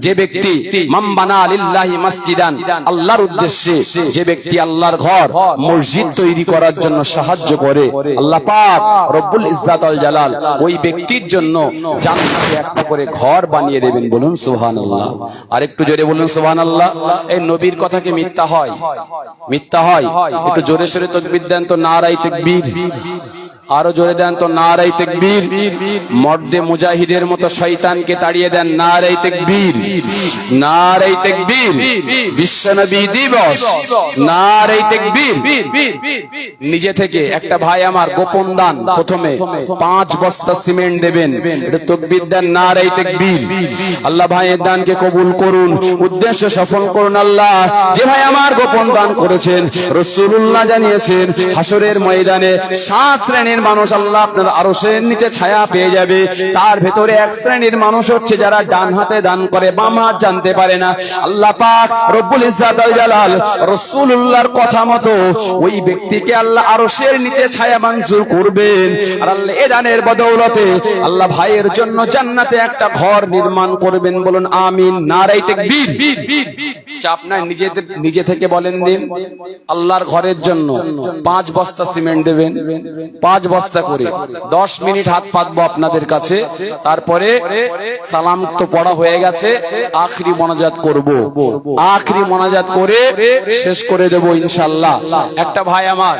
যে ব্যক্তি মান বানা লিল্লাহি মসজিদান, আল্লাহর উদ্দেশ্যে যে ব্যক্তি আল্লাহর ঘর মসজিদ তৈরি করার জন্য সাহায্য করে, আল্লাহ পাক রব্বুল ইজ্জাত ওয়াল জালাল ওই ব্যক্তির জন্য জান্নাতে একটা করে ঘর বানিয়ে দেবেন। বলুন সুবহানাল্লাহ। আর একটু জোরে বলুন সুবহানাল্লাহ। এই নবীর কথা কি মিথ্যা হয়? মিথ্যা হয়? একটু জোরে সোরে তাকবীর দেন তো, নারায়ে তাকবীর। আরো জোরে দেন তো, নারায়ে তাকবীর। মর্দে মুজাহিদের মতো শয়তানকে তাড়িয়ে দেন, নারায়ে তাকবীর, নারায়ে তাকবীর। বিশ্বনবী দিবস, নারায়ে তাকবীর। নিজে থেকে একটা ভাই আমার গোপন দান প্রথমে 5 বস্তা সিমেন্ট দেবেন, এটা তাকবীর দেন, নারায়ে তাকবীর। আল্লাহ ভাইয়ের দানকে কবুল করুন, উদ্দেশ্য সফল করুন আল্লাহ। যে ভাই আমার গোপন দান করেছেন, রাসূলুল্লাহ জানিয়েছেন হাসরের ময়দানে 7 শ্রেণীর মানুষ আল্লাহ আপনার আরশের নিচে ছায়া পেয়ে যাবে। তার ভেতরে 1 শ্রেণীর মানুষ হচ্ছে যারা ডান হাতে দান করে, বাম হাত জানতে পারে না। আল্লাহ পাক রব্বুল ইজ্জাত ওয়াল জালাল রাসূলুল্লাহর কথা মতো ওই ব্যক্তিকে আল্লাহ আরশের নিচে ছায়া মঞ্জুর করবেন। আর আল্লাহ এ দানের বদৌলতে আল্লাহ ভাইয়ের জন্য জান্নাতে একটা ঘর নির্মাণ করবেন। বলুন আমিন, নারায়ে তাকবীর। আপনার নিজে থেকে বলেন দিন আল্লাহর ঘরের জন্য 5 বস্তা সিমেন্ট দেবেন, 5 বস্তা করে। 10 মিনিট হাত পাতবো আপনাদের কাছে। তারপরে সালাম তো পড়া হয়ে গেছে, আখরি মোনাজাত করব। আখরি মোনাজাত করে শেষ করে দেব ইনশাআল্লাহ। একটা ভাই আমার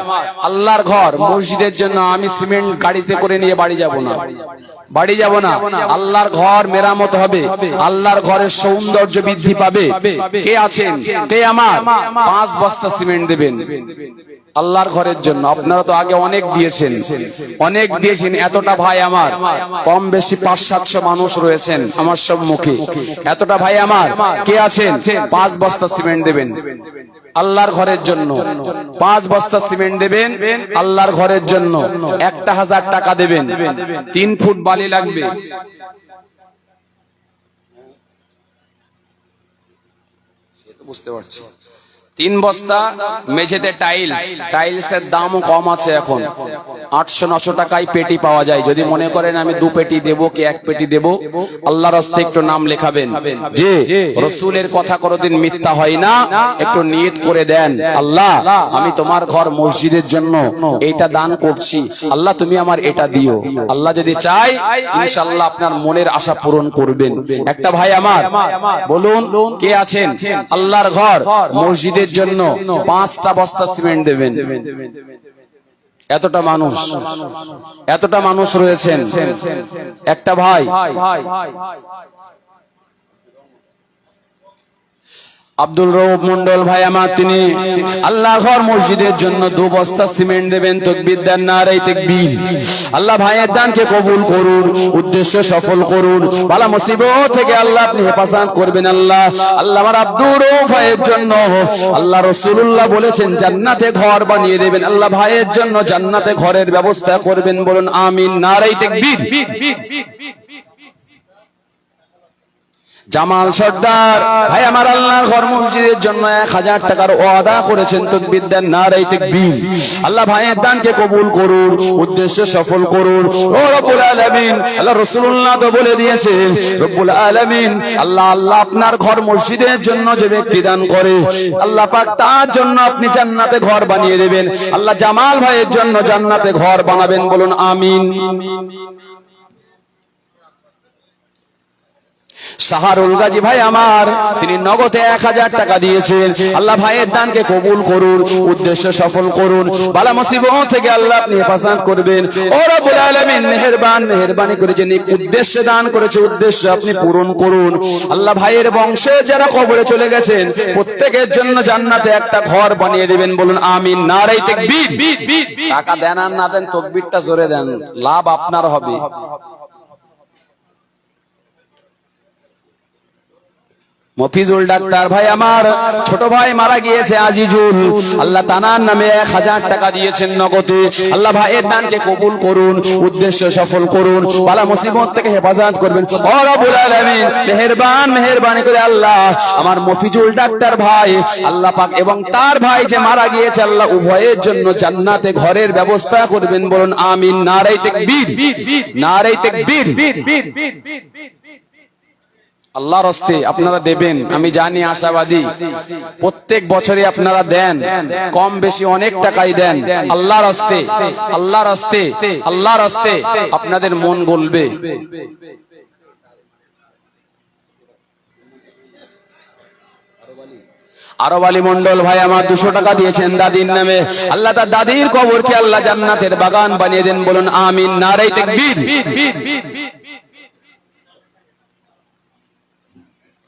আল্লাহর ঘর মসজিদের জন্য, আমি সিমেন্ট গাড়িতে করে নিয়ে বাড়ি যাব না, বাড়ি যাব না। আল্লাহর ঘর মেরামত হবে, আল্লাহর ঘরের সৌন্দর্য বৃদ্ধি পাবে। কে আছেন, কে আমার 5 বস্তা সিমেন্ট দেবেন আল্লাহর ঘরের জন্য? আপনারা তো আগে অনেক দিয়েছেন, অনেক দিয়েছেন। এতটা ভাই আমার, কম বেশি 500-700 মানুষ রয়েছেন আমার সম্মুখে। এতটা ভাই আমার কে আছেন 5 বস্তা সিমেন্ট দেবেন আল্লাহর ঘরের জন্য? 5 বস্তা সিমেন্ট দেবেন আল্লাহর ঘরের জন্য। 1000 টাকা দেবেন। 3 ফুট বালি লাগবে। সে তো বুঝতে পারছি। 3 বস্তা মেঝেতে টাইলসের দামও কম আছে এখন, 800-900 টাকায় পেটি পাওয়া যায়। যদি মনে করেন আমি 2 পেটি দেবো কি 1 পেটি দেবো, আল্লাহর রাস্তায় একটু নাম লেখাবেন যে রাসূলের কথা কোনোদিন মিথ্যা হয় না। একটু নিয়ত করে দেন, আল্লাহ আমি তোমার ঘর মসজিদের জন্য এইটা দান করছি, আল্লাহ তুমি আমার এটা দিও। আল্লাহ যদি চাই ইনশাআল্লাহ আপনার মনের আশা পূরণ করবেন। একটা ভাই আমার বলুন কে আছেন আল্লাহর ঘর মসজিদের জন্য 5টা বস্তা সিমেন্ট দেবেন? এতটা মানুষ রয়েছেন। একটা ভাই আব্দুল রউফ মন্ডল ভাই আমার, তিনি আল্লাহ ঘর মসজিদের জন্য 2 বস্তা সিমেন্ট দেবেন। তাকবীর দেন, নারায়ে তাকবীর। আল্লাহ ভাইয়ের দানকে কবুল করুন, উদ্দেশ্য সফল করুন, বালা মুসিবত থেকে আল্লাহ আপনি হেফাজত করবেন। আল্লাহ আমার আব্দুল রউফ ভাইয়ের জন্য আল্লাহ রাসূলুল্লাহ বলেছেন জান্নাতে ঘর বানিয়ে দেবেন। আল্লাহ ভাইয়ের জন্য জান্নাতে ঘরের ব্যবস্থা করবেন। বলুন আমিন, নারায়ে তাকবীর। জামাল সর্দার ভাই আমার আল্লাহর ঘর মসজিদের জন্য 1000 টাকার ওয়াদা করেছেন। তাকবীর দেন, নারায়ে তাকবীর। আল্লাহ ভাইয়ের দানকে কবুল করুন, উদ্দেশ্য সফল করুন। ও রব্বুল আলামিন, আল্লাহ রাসূলুল্লাহ তো বলে দিয়েছে রব্বুল আলামিন আল্লাহ আপনার ঘর মসজিদের জন্য যে ব্যক্তি দান করে আল্লাহ পাক তার জন্য আপনি জান্নাতে ঘর বানিয়ে দেবেন। আল্লাহ জামাল ভাইয়ের জন্য জান্নাতে ঘর বানাবেন। বলুন আমিন। শাহরুল গাজী ভাই আমার, তিনি নগদে 1000 টাকা দিয়েছেন। আল্লাহ ভাইয়ের দানকে কবুল করুন, উদ্দেশ্য সফল করুন, বালা মুসিবত থেকে আল্লাহ আপনি হেফাজত করবেন। ও রব্বুল আলামিন মেহেরবানি করে যিনি উদ্দেশ্যে দান করেছে, উদ্দেশ্য আপনি পূরণ করুন। আল্লাহ ভাইয়ের বংশে যারা কবরে চলে গেছেন প্রত্যেকের জন্য জান্নাতে একটা ঘর বানিয়ে দিবেন, বলুন আমিন। নারায়ে তাকবীর। টাকা দেন আর না দেন, তাকবীরটা জোরে দেন, লাভ আপনার হবে। মফিজুল ডাক্তার ভাই আমার, ছোট ভাই মারা গিয়েছে আজিজুল, আল্লাহ তানার নামে 1000 টাকা দিয়েছেন নগদে। আল্লাহ ভাইয়ের দানকে কবুল করুন, উদ্দেশ্য সফল করুন, বালা মুসিবত থেকে হেফাজত করবেন। ও রব্বুল আলামিন মেহেরবানি করে আল্লাহ আমার মফিজুল ডাক্তার ভাই আল্লাহ পাক এবং তার ভাই যে মারা গিয়েছে আল্লাহ উভয়ের জন্য জান্নাতে ঘরের ব্যবস্থা করবেন, বলুন আমিন। নারায়ে তাকবীর, নারায়ে তাকবীর। আল্লাহর হস্তে আপনারা দেবেন, আমি জানি, আশাবাদী। প্রত্যেক বছরে আপনারা দেন, কম বেশি অনেক টাকাই দেন। আল্লাহর হস্তে, আল্লাহর হস্তে, আল্লাহর হস্তে আপনাদের মন গলবে। আরব আলী মন্ডল ভাই আমার 200 টাকা দিয়েছেন দাদির নামে। আল্লাহ তার দাদির কবরকে আল্লাহ জান্নাতের বাগান বানিয়ে দেন, বলুন আমিন। নারায়ে তাকবীর।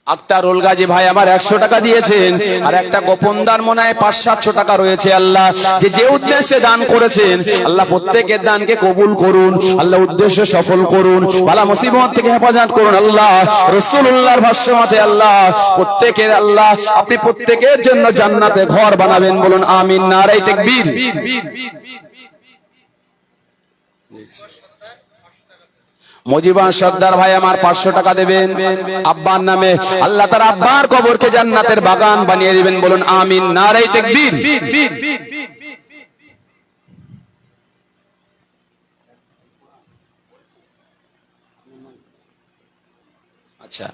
আক্তারুল গাজী ভাই আমার 100 টাকা দিয়েছেন, আর একটা গোপন দান মনে হয় 500-700 টাকা রয়েছে। আল্লাহ যে উদ্দেশ্যে দান করেছেন আল্লাহ প্রত্যেকের দানকে কবুল করুন, আল্লাহ উদ্দেশ্য সফল করুন, বালা মুসিবত থেকে হেফাজত করুন। আল্লাহ রাসূলুল্লাহর ভাষ্যমতে আল্লাহ প্রত্যেকের, আল্লাহ আপনি প্রত্যেকের জন্য জান্নাতে ঘর বানাবেন, বলুন আমিন। নারায়ে তাকবীর। মজিবান সর্দার ভাই আমার 500 টাকা দেবেন আব্বার নামে, আল্লাহ তার আব্বার কবরকে জান্নাতের বাগান বানিয়ে দিবেন, বলুন আমিন। নারায়ে তাকবীর। আচ্ছা,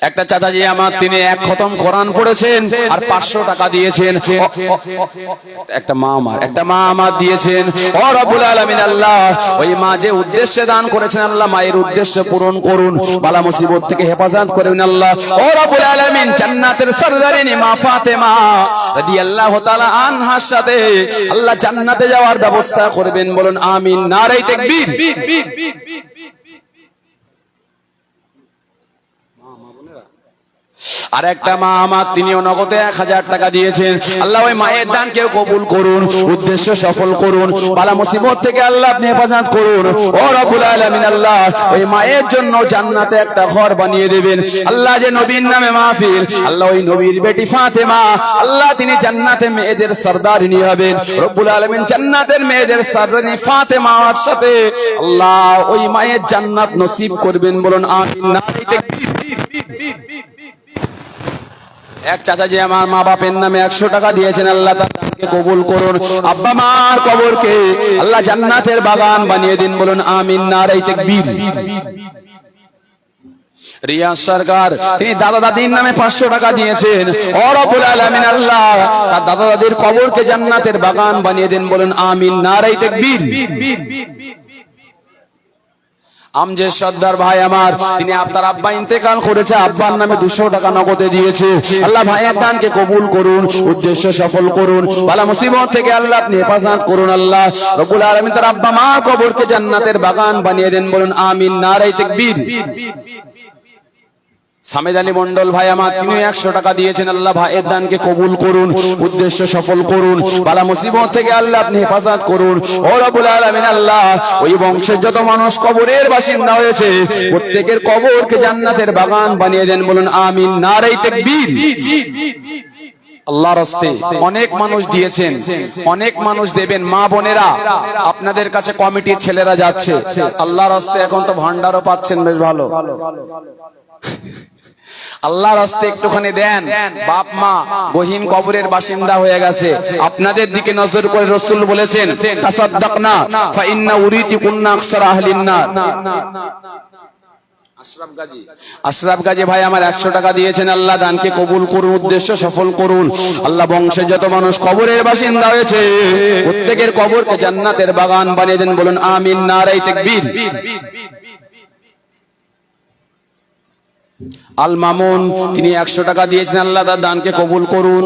একটা চাচাজি আমার, তিনি 1 খতম কোরআন পড়েছেন আর 500 টাকা দিয়েছেন। একটা মা আমার দিয়েছেন। ও রব্বুল আলামিন আল্লাহ ওই মা যে উদ্দেশ্যে দান করেছেন আল্লাহ মায়ের উদ্দেশ্য পূরণ করুন, বালা মুসিবত থেকে হেফাজত করবেন আল্লাহ। ও রব্বুল আলামিন জান্নাতের সরদারিনী মা ফাতেমা রাদিয়াল্লাহু তাআলা আনহার সাথে আল্লাহ জান্নাতে যাওয়ার ব্যবস্থা করবেন, বলুন আমিন। নারায়ে তাকবীর। আর একটা মা আমার, তিনিও নগদে 1000 টাকা দিয়েছেন। আল্লাহ ওই মায়ের দানকে কবুল করুন, উদ্দেশ্য সফল করুন, বালা মুসিবত থেকে আল্লাহ আপনি হেফাজত করুন। ও রব্বুল আলামিন আল্লাহ ওই মায়ের জন্য জান্নাতে একটা ঘর বানিয়ে দেবেন। আল্লাহ যে নবীর নামে মাহফিল, আল্লাহ ওই নবীর বেটি ফাতেমা আল্লাহ তিনি জান্নাতে মেয়েদের সরদারিনী হবেন। রব্বুল আলামিন জান্নাতের মেয়েদের সরদারিনী ফাতেমার সাথে আল্লাহ ওই মায়ের জান্নাত নসিব করবেন, বলুন আমিন। নারায়ে তাকবীর। এক চাচাজি আমার মা বাপের নামে 100 টাকা দিয়েছেন, আল্লাহ তাকে কবুল করুন, আব্বা মার কবরকে আল্লাহ জান্নাতের বাগান বানিয়ে দিন, বলুন আমিন। নারায়ে তাকবীর। রিয়াজ সরকার তিনি দাদা দাদির নামে 500 টাকা দিয়েছেন। ও রব্বুল আলামিন আল্লাহ তার দাদা দাদির কবরকে জান্নাতের বাগান বানিয়ে দিন, বলুন আমিন। নারায়ে তাকবীর। আমজেদ সর্দার ভাই আমার, তিনি আপনার আব্বা ইন্তেকাল করেছে, আব্বার নামে 200 টাকা নগদে দিয়েছে। আল্লাহ ভাইয়ের দানকে কবুল করুন, উদ্দেশ্য সফল করুন, বালা মুসিবত থেকে আল্লাহ আপনি হেফাজত করুন। আল্লাহ রব্বুল আলামিন তার আব্বা মা কবরকে জান্নাতের বাগান বানিয়ে দেন, বলুন আমিন। নারায়ে তাকবীর। সামেদ আলী মন্ডল ভাই আমার, তিনি 100 টাকা দিয়েছেন। আল্লাহ ভাইয়ের দানকে কবুল করুন, উদ্দেশ্য সফল করুন, বালা মুসিবত থেকে আল্লাহ আপনি হেফাজত করুন। ও রব্বুল আলামিন আল্লাহ ওই বংশের যত মানুষ কবরের বাসিন্দা হয়েছে প্রত্যেকের কবরকে জান্নাতের বাগান বানিয়ে দেন, বলুন আমিন। নারায়ে তাকবীর। আল্লাহর হস্তে অনেক মানুষ দিয়েছেন, অনেক মানুষ দেবেন। মা বোনেরা আপনাদের কাছে কমিটির ছেলেরা যাচ্ছে, আল্লাহর হস্তে এখন তো ভান্ডারও পাচ্ছেন, বেশ ভালো। আল্লাহর হস্তে একটুখানি দেন। বাপ মা গহীন কবরের বাসিন্দা হয়ে গেছে, আপনাদের দিকে নজর করে রাসূল বলেছেন তাসাদদাকনা ফা ইন্না উরিতিকুন্না আকসার আহলিন নার। আশরাফ গাজী ভাই আমার 100 টাকা দিয়েছেন। আল্লাহ দানকে কবুল করুন, উদ্দেশ্য সফল করুন। আল্লাহ বংশের যত মানুষ কবরের বাসিন্দা হয়েছে প্রত্যেকের কবরকে জান্নাতের বাগান বানিয়ে দেন, বলুন আমিন। নারায়ে তাকবীর। আল মামুন তিনি 100 টাকা দিয়েছেন, আল্লাহ তার দানকে কবুল করুন।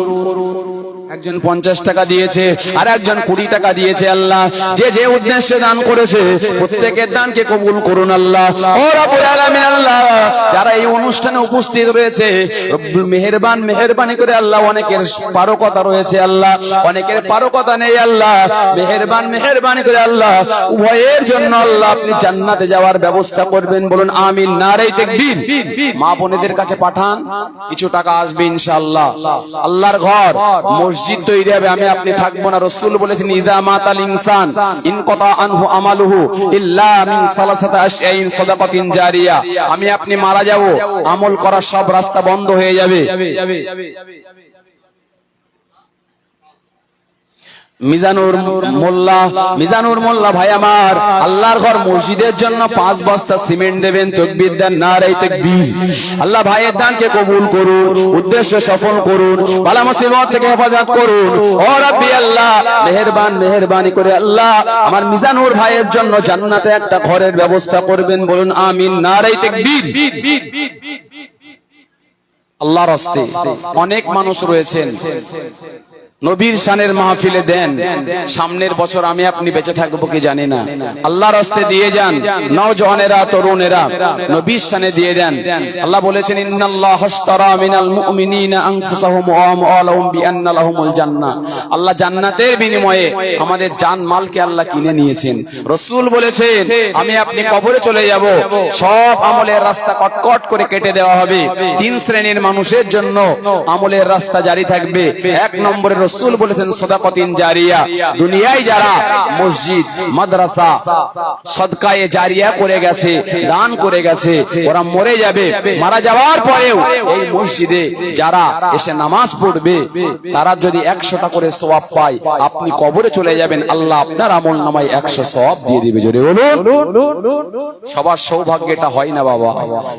একজন 50 টাকা দিয়েছে, আর একজন 20 টাকা দিয়েছে। আল্লাহ যে যে উদ্দেশ্যে দান করেছে প্রত্যেকের দানকে কবুল করুন আল্লাহ। ও রব্বুল আলামিন আল্লাহ, যারা এই অনুষ্ঠানে উপস্থিত রয়েছে রব্বুল মেহেরবানি করে আল্লাহ, অনেকের পারকতা রয়েছে আল্লাহ, অনেকের পারকতা নেই আল্লাহ, মেহেরবানি করে আল্লাহ উভয়ের জন্য আল্লাহ আপনি জান্নাতে যাওয়ার ব্যবস্থা করবেন, বলুন আমিন। নারে তাকবীর। মা বোনেদের কাছে পাঠান, কিছু টাকা আসবে ইনশাআল্লাহ। আল্লাহর ঘর মসজিদ তৈরি হবে, আমি আপনি থাকবো না। রাসূল বলেছেন ইযা মাতাল ইনসান ইনকাতা আনহু আমালুহু ইল্লা মিন সালাসাতি আশয়াইন সাদাকাতিন জারিয়া। আমি আপনি মারা যাব, আমল করার সব রাস্তা বন্ধ হয়ে যাবে। মিজানুর মোল্লা ভাই আমার, আল্লাহর ঘর মসজিদের জন্য 5 বস্তা সিমেন্ট দেবেন। তাকবীর দেন, নারে তাকবীর। আল্লাহ ভাইয়ের দানকে কবুল করুন, উদ্দেশ্য সফল করুন, বালা মুসিবত থেকে হেফাজত করুন। ও রাব্বি আল্লাহ, মেহেরবানি করে আল্লাহ আমার মিজানুর ভাইয়ের জন্য জান্নাতে একটা ঘরের ব্যবস্থা করবেন, বলুন আমিন। নারে তাকবীর। আল্লাহর রাস্তে অনেক মানুষ রয়েছেন, নবীর শানের মাহফিলে দেন। সামনের বছর আমি আপনি বেঁচে থাকবো কি জানি না, আল্লাহর রাস্তে দিয়ে যান। নওজওয়ানেরা, তরুণেরা নবীর শানে দিয়ে দেন। আল্লাহ বলেছেন ইন্নাল্লাহা আশতারা মিনাল মুমিনিনা আনফুসাহুম ওয়া আমওয়ালাহুম বিআন্না লাহুমুল জান্নাহ। আল্লাহ জান্নাতের বিনিময়ে আমাদের জান মালকে আল্লাহ কিনে নিয়েছেন। রাসূল বলেছেন আমি আপনি কবরে চলে যাব, সব আমলের রাস্তা কটকট করে কেটে দেওয়া হবে। 3 শ্রেণীর মানুষের জন্য আমলের রাস্তা জারি থাকবে। 1 নম্বরে রাসূল বলেছেন সাদাকাতিন জারিয়া। দুনিয়ায় যারা মসজিদ, মাদ্রাসা, সদকায়ে জারিয়া করে গেছে, দান করে গেছে, ওরা মরে যাবে। মারা যাওয়ার পরেও এই মসজিদে যারা এসে নামাজ পড়বে তারা যদি 100 টাকা করে সওয়াব পায়, আপনি কবরে চলে যাবেন, আল্লাহ আপনার আমলনামায় 100 সওয়াব দিয়ে দিবে। জোরে বলুন। সবার সৌভাগ্য এটা হয় না বাবা,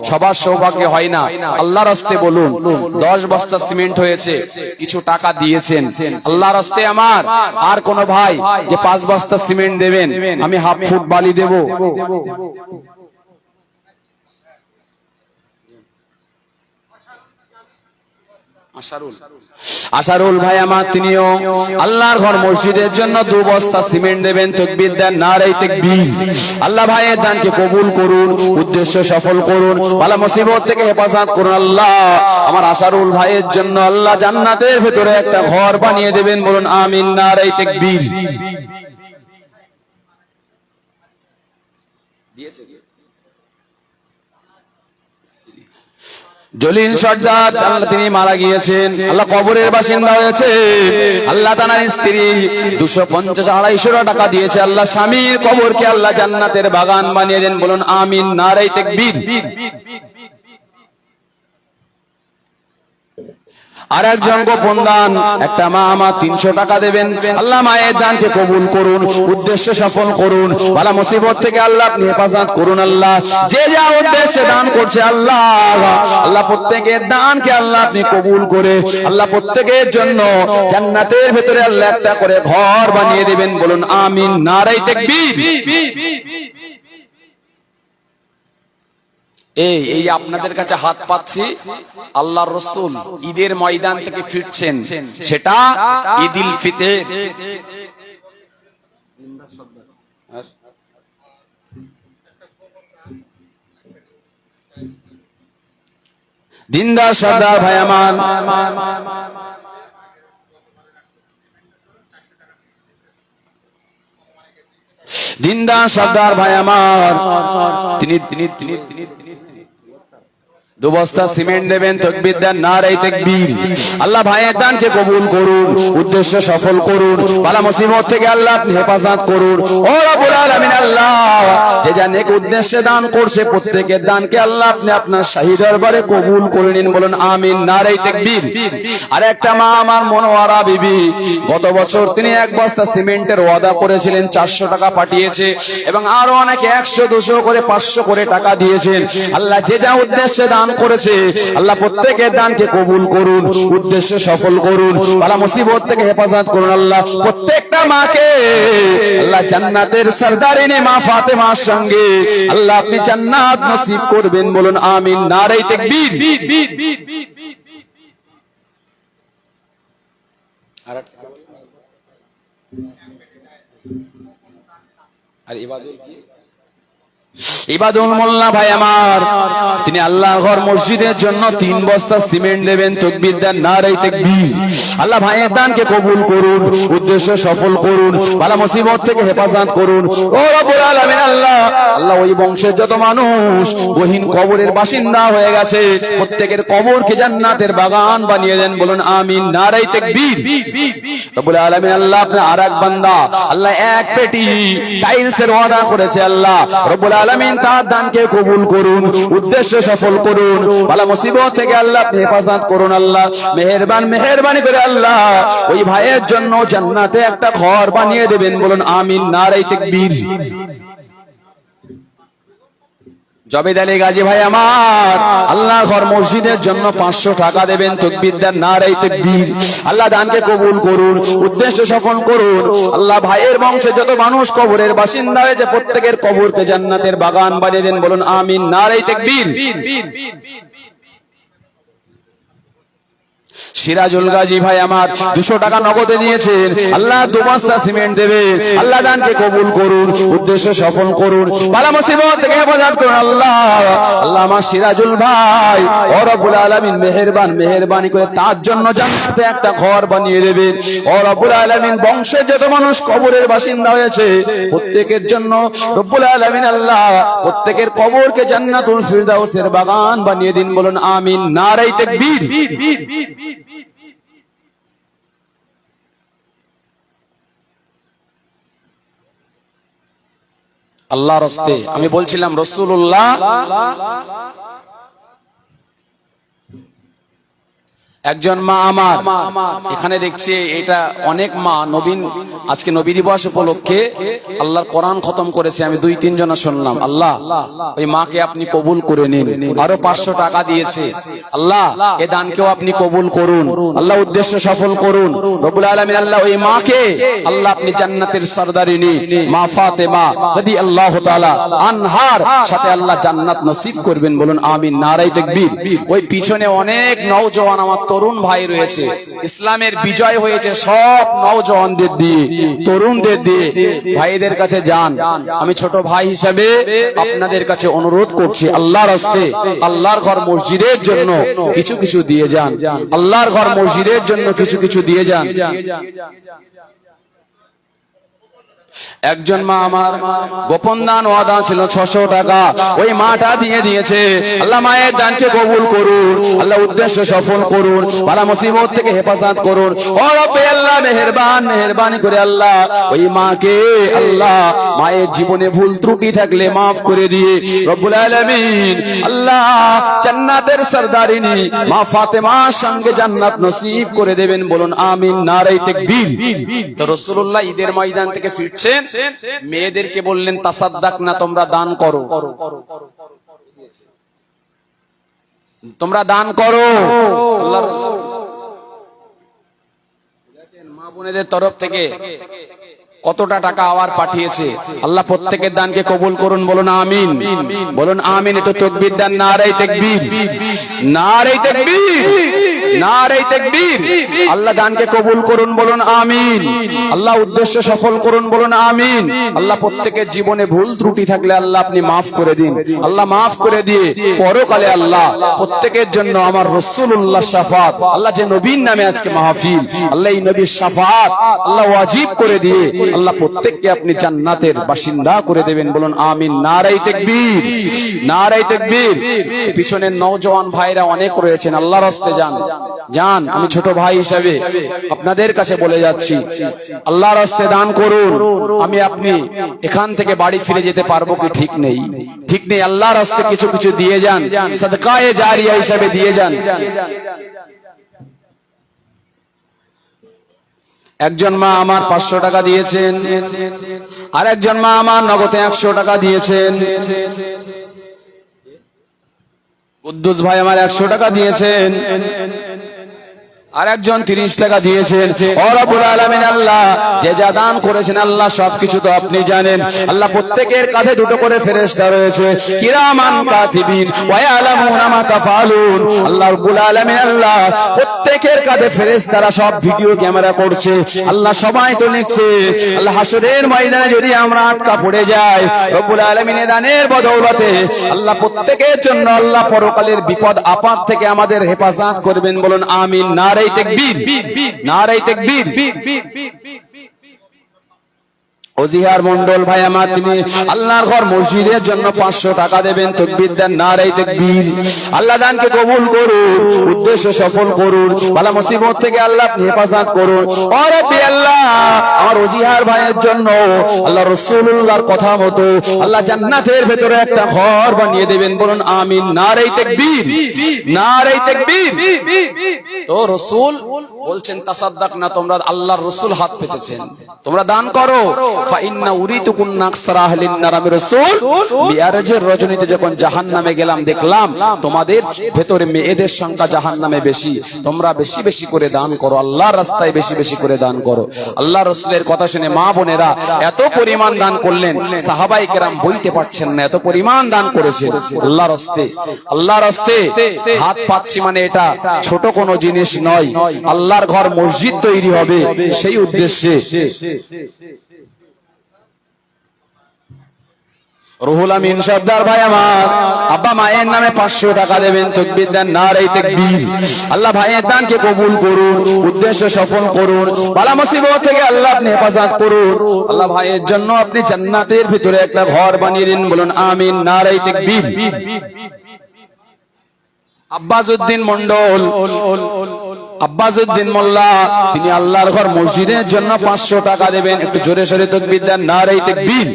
সবার সৌভাগ্য হয় না। আল্লাহর রাস্তে বলুন 10 বস্তা সিমেন্ট হয়েছে, কিছু টাকা দিয়েছেন আল্লাহর রাস্তে আমার। আর কোন ভাই যে 5 বস্তা সিমেন্ট দেবেন, আমি হাফ ফুট বালি দেব। আশারুল ভাই আমার, তিনিও আল্লাহর ঘর মসজিদের জন্য 2 বস্তা সিমেন্ট দেবেন। তাকবীর দেন, নারে তাকবীর। আল্লাহ ভাইয়ের দানকে কবুল করুন, উদ্দেশ্য সফল করুন, বালা মুসিবত থেকে হেফাজত করুন। আল্লাহ আমার আশারুল ভাইয়ের জন্য আল্লাহ জান্নাতের ভিতরে একটা ঘর বানিয়ে দেবেন, বলুন আমিন। নারে তাকবীর। জলিল সর্দার আল্লাহ তিনি মারা গিয়েছেন, আল্লাহ কবরের বাসিন্দা হয়েছে। আল্লাহ তার স্ত্রী 250-250 টাকা দিয়েছে। আল্লাহ স্বামীর কবরকে আল্লাহ জান্নাতের বাগান বানিয়ে দেন, বলুন আমিন। নারে তাকবীর। আর একজন গোপন দান, একটা মা আমার 300 টাকা দেবেন। আল্লাহ মায়ের দানকে কবুল করুন, উদ্দেশ্য সফল করুন, বালা মুসিবত থেকে আল্লাহ আপনি হেফাজত করুন। আল্লাহ যে যা উদ্দেশ্যে দান করছে আল্লাহ প্রত্যেকের দানকে আল্লাহ আপনি কবুল করে আল্লাহ প্রত্যেকের জন্য জান্নাতের ভেতরে আল্লাহ একটা করে ঘর বানিয়ে দিবেন, বলুন আমিন। নারে তাকবীর। এই আপনাদের কাছে হাত পাচ্ছি, আল্লাহর রাসূল ঈদের ময়দান থেকে ফিরছেন, সেটা ঈদুল ফিতর। দিনদার সর্দার ভাই আমার, দিনদার সর্দার ভাই আমার, তিনি 2 বস্তা সিমেন্ট দেবেন। তাকবীর দেন, নারে তাকবীর। আল্লাহ ভাইয়ের দানকে কবুল করুন, উদ্দেশ্য সফল করুন, বালা মুসিবত থেকে আল্লাহ আপনি হেফাজত করুন। ও রব্বুল আলামিন আল্লাহ যে যা নেক উদ্দেশ্যে দান করছে প্রত্যেকের দানকে আল্লাহ আপনি আপনার শাহী দরবারে কবুল করে নিন, বলুন আমিন। নারে তাকবীর। আর একটা মা আমার মনোয়ারা বিবি, গত বছর তিনি 1 বস্তা সিমেন্টের ওয়াদা করেছিলেন, 400 টাকা পাঠিয়েছে এবং আরো অনেকে 100, 200 করে 500 করে টাকা দিয়েছেন। আল্লাহ যে যা উদ্দেশ্যে দান করেছে আল্লাহ প্রত্যেকের দানকে কবুল করুন, উদ্দেশ্য সফল করুন, বালা মুসিবত থেকে হেফাজত করুন। আল্লাহ প্রত্যেকটা মাকে আল্লাহ জান্নাতের সরদারিনী মা ফাতেমার সঙ্গে আল্লাহ আপনি জান্নাত নসিব করবেন, বলুন আমিন। নারে তাকবীর। আর ইবাদুল কি? ইবাদুল মোল্লা ভাই আমার, তিনি আল্লাহর ঘর মসজিদের জন্য 3 বস্তা সিমেন্ট দেবেন। তাকবীর দেন, নারে তাকবীর। আল্লাহ ভাইয়ের দানকে কবুল করুন, উদ্দেশ্য সফল করুন, বালা মুসিবত থেকে হেফাজত করুন। ও রব্বুল আলামিন আল্লাহ, আল্লাহ ওই বংশের যত মানুষ গহীন কবরের বাসিন্দা হয়ে গেছে প্রত্যেকের কবরকে জান্নাতের বাগান বানিয়ে দেন, বলুন আমিন। নারে তাকবীর। রব্বুল আলামিন আল্লাহ আপনার আরেক বান্দা আল্লাহ এক পেটি টাইলসের অর্ডার করেছে, আল্লাহ রব্বুল আলামিন তার দানকে কবুল করুন, উদ্দেশ্য সফল করুন, বালা মুসিবত থেকে আল্লাহ হেফাজত করুন। আল্লাহ মেহেরবানি করে আল্লাহ ওই ভাইয়ের জন্য জান্নাতে একটা ঘর বানিয়ে দেবেন, বলুন আমিন। নারে তাকবীর। জবেদ আলী গাজী ভাই আমার, আল্লাহ ঘর মসজিদের জন্য 500 টাকা দেবেন। তাকবীর দেন, নারে তাকবীর। আল্লাহ দানকে কবুল করুন, উদ্দেশ্য সফল করুন। আল্লাহ ভাইয়ের বংশে যত মানুষ কবরের বাসিন্দা হয়েছে প্রত্যেকের কবরকে জান্নাতের বাগান বানিয়ে দেন, বলুন আমিন। নারে তাকবীর। সিরাজুল গাজী ভাই আমার 200 টাকা নগদে দিয়েছেন, আল্লাহ 2 বস্তা সিমেন্ট দেবে। আল্লাহ দানকে কবুল করুন, উদ্দেশ্য সফল করুন, বালা মুসিবত থেকে হেফাজত করুন। আল্লাহ আমার সিরাজুল ভাই ও রব্বুল আলামিন মেহেরবানি করে তার জন্য জান্নাতে একটা ঘর বানিয়ে দেবেন। ও রব্বুল আলামিন বংশের যত মানুষ কবরের বাসিন্দা হয়েছে প্রত্যেকের জন্য রব্বুল আলামিন আল্লাহ প্রত্যেকের কবরকে জান্নাতুল ফিরদাউসের বাগান বানিয়ে দিন, বলুন আমিন। নারে তাকবীর। আল্লাহর রাস্তে আমি বলছিলাম রাসূলুল্লাহ একজন মা আমার এখানে দেখছি, এটা অনেক মা নবীন আজকে নবী দিবস উপলক্ষে আল্লাহর কোরআন খতম করেছে। আমি 2-3 জন শুনলাম। আল্লাহ ওই মাকে আপনি কবুল করে নিন। আরো 500 টাকা দিয়েছে, আল্লাহ এই দানকেও আপনি কবুল করুন, আল্লাহ উদ্দেশ্য সফল করুন। রব্বুল আলামিন আল্লাহ ওই মাকে আল্লাহ আপনি জান্নাতের সরদারিনী মা ফাতেমা রাদিয়াল্লাহু তাআলা আনহার সাথে আল্লাহ জান্নাত নসিব করবেন, বলুন আমিন। নারে তাকবীর। ওই পিছনে অনেক নওজওয়ান আমার তরুণ ভাই রয়েছে, ইসলামের বিজয় হয়েছে সব নওজওয়ানদের দিয়ে, তরুণদের দিয়ে। ভাইদের কাছে যান, আমি ছোট ভাই হিসেবে আপনাদের কাছে অনুরোধ করছি, আল্লাহর রাস্তে আল্লাহর ঘর মসজিদের জন্য কিছু কিছু দিয়ে যান, আল্লাহর ঘর মসজিদের জন্য কিছু কিছু দিয়ে যান। একজন মা আমার গোপন দান ওয়াদা ছিল 600 টাকা, ওই মাটা দিয়ে দিয়েছে। আল্লাহ মায়ের দানকে কবুল করুন, আল্লাহ উদ্দেশ্য সফল করুন, বালা মুসিবত থেকে হেফাজত করুন। ও রব্বে আল্লাহ মেহেরবানি করে আল্লাহ ওই মাকে আল্লাহ মায়ের জীবনে ভুল ত্রুটি থাকলে মাফ করে দিয়ে রব্বুল আলামিন আল্লাহ জান্নাতের সরদারিনী মা ফাতেমার সঙ্গে জান্নাত নসিব করে দেবেন, বলুন আমিন। নারে তাকবীর। তো রাসূলুল্লাহ ঈদের ময়দান থেকে ফিরছেন, মেয়েদেরকে বললেন তাসাদ্দাক না, তোমরা দান করো, তোমরা দান করো। আল্লাহর রাসূল দেখেন মা বোনেদের তরফ থেকে কতটা টাকা আবার পাঠিয়েছে। আল্লাহ প্রত্যেকের দানকে কবুল করুন, বলুন আমিন, বলুন আমিন। একটু তাকবীর দেন, নারে তাকবীর, নারে তাকবীর, নারে তাকবীর। আল্লাহ দানকে কবুল করুন, বলুন আমিন। আল্লাহ উদ্দেশ্য সফল করুন, বলুন আমিন। আল্লাহ প্রত্যেকের জীবনে ভুল ত্রুটি থাকলে আল্লাহ আপনি মাফ করে দিন, আল্লাহ মাফ করে দিয়ে পরকালে আল্লাহ প্রত্যেকের জন্য আমার রাসূলুল্লাহ শাফাত, আল্লাহ যে নবীর নামে আজকে মাহফিল, আল্লাহ এই নবীর শাফাত আল্লাহ ওয়াজিব করে দিয়ে আল্লাহ প্রত্যেককে আপনি জান্নাতের বাসিন্দা করে দেবেন, বলুন আমিন। নারে তাকবীর, নারে তাকবীর। পিছনের নওজওয়ান ভাইরা অনেক রয়েছেন, আল্লাহর রাস্তে যান, যান। আমি ছোট ভাই হিসেবে আপনাদের কাছে বলে যাচ্ছি, আল্লাহর রাস্তে দান করুন। আমি আপনি এখান থেকে বাড়ি ফিরে যেতে পারবো কি ঠিক নেই, ঠিক নেই। আল্লাহর রাস্তে কিছু কিছু দিয়ে যান, সাদকায়ে জারিয়া হিসেবে দিয়ে যান। একজন মা আমার 500 টাকা দিয়েছেন, আর একজন মা আমার নগদে 100 টাকা দিয়েছেন। কুদ্দুস ভাই আমার 100 টাকা দিয়েছেন, আর একজন 30 টাকা দিয়েছেন। ও রব্বুল আলামিন আল্লাহ, যে যা দান করেছেন আল্লাহ সবকিছু তো আপনি জানেন। আল্লাহ প্রত্যেকের কাঁধে দুটো করে ফেরেশতা রয়েছে, কিরামান কাতিবিন ওয়া ইয়ালামুনা মা তাফআলুন। আল্লাহ রব্বুল আলামিন আল্লাহ প্রত্যেকের কাঁধে ফেরেশতারা সব ভিডিও ক্যামেরা করছে। আল্লাহ সবাই তো লিখছে। আল্লাহ হাসরের ময়দানে যদি আমরা আটকা পড়ে যাই, রব্বুল আলামিনের দানের বদৌলতে আল্লাহ প্রত্যেকের জন্য আল্লাহ পরকালের বিপদ আপদ থেকে আমাদের হেফাজত করবেন। বলুন আমিন। নারে তাকবীর, নারে তাকবীর। ওজিহার মন্ডল ভাই আমার, তিনি আল্লাহর ঘর মসজিদের জন্য 500 টাকা দেবেন। তাকবীর দেন, নারে তাকবীর। আল্লাহ দানকে কবুল করুন, উদ্দেশ্য সফল করুন, বালা মুসিবত থেকে আল্লাহ আপনি হেফাজত করুন। ও রব্বি আল্লাহ, আমার ওজিহার ভাইয়ের জন্য আল্লাহ রাসূলুল্লাহর কথা মতো আল্লাহ জান্নাতের ভেতরে একটা ঘর বানিয়ে দেবেন। বলুন আমিন। নারে তাকবীর, নারে তাকবীর। তো রাসূল বলছেন তাসাদদাক না, তোমরা আল্লাহর রাসূল হাত পেতেছেন, তোমরা দান করো। ফাইন্না উরিতুকুন নাকসারা আহলিন নার। আমি রাসূল মিরাজের রজনীতে যখন জাহান্নামে গেলাম, দেখলাম তোমাদের ভেতরে মেয়েদের সংখ্যা জাহান্নামে বেশি, তোমরা বেশি বেশি করে দান করো, আল্লাহর রাস্তায় বেশি বেশি করে দান করো। আল্লাহ রাসূলের কথা শুনে মা বোনেরা এত পরিমাণ দান করলেন, সাহাবায়ে কেরাম বইতে পারছেন না, এত পরিমাণ দান করেছেন আল্লাহর রাস্তায়। আল্লাহর রাস্তায় হাত পাচ্ছি মানে এটা ছোট কোনো জিনিস নয়। আল্লাহর ঘর মসজিদ তৈরি হবে, সেই উদ্দেশ্যে রুহুল আমিন সর্দার ভাই আমার, আব্বা মায়ের নামে 500 টাকা দেবেন। তাকবীর দেন, নারে তাকবীর। আল্লাহ ভাইয়ের দানকে কবুল করুন, উদ্দেশ্য সফল করুন, বালা মুসিবত থেকে আল্লাহ আপনি হেফাজত করুন। আল্লাহ ভাইয়ের জন্য আপনি জান্নাতের ভিতরে একটা ঘর বানিয়ে দিন। বলুন আমিন। নারে তাকবীর। আব্বাসউদ্দিন মন্ডল, আব্বাসউদ্দিন মোল্লা, তিনি আল্লাহর ঘর মসজিদের জন্য 500 টাকা দেবেন। একটু জোরে সোরে তাকবীর দেন, নারে তাকবীর।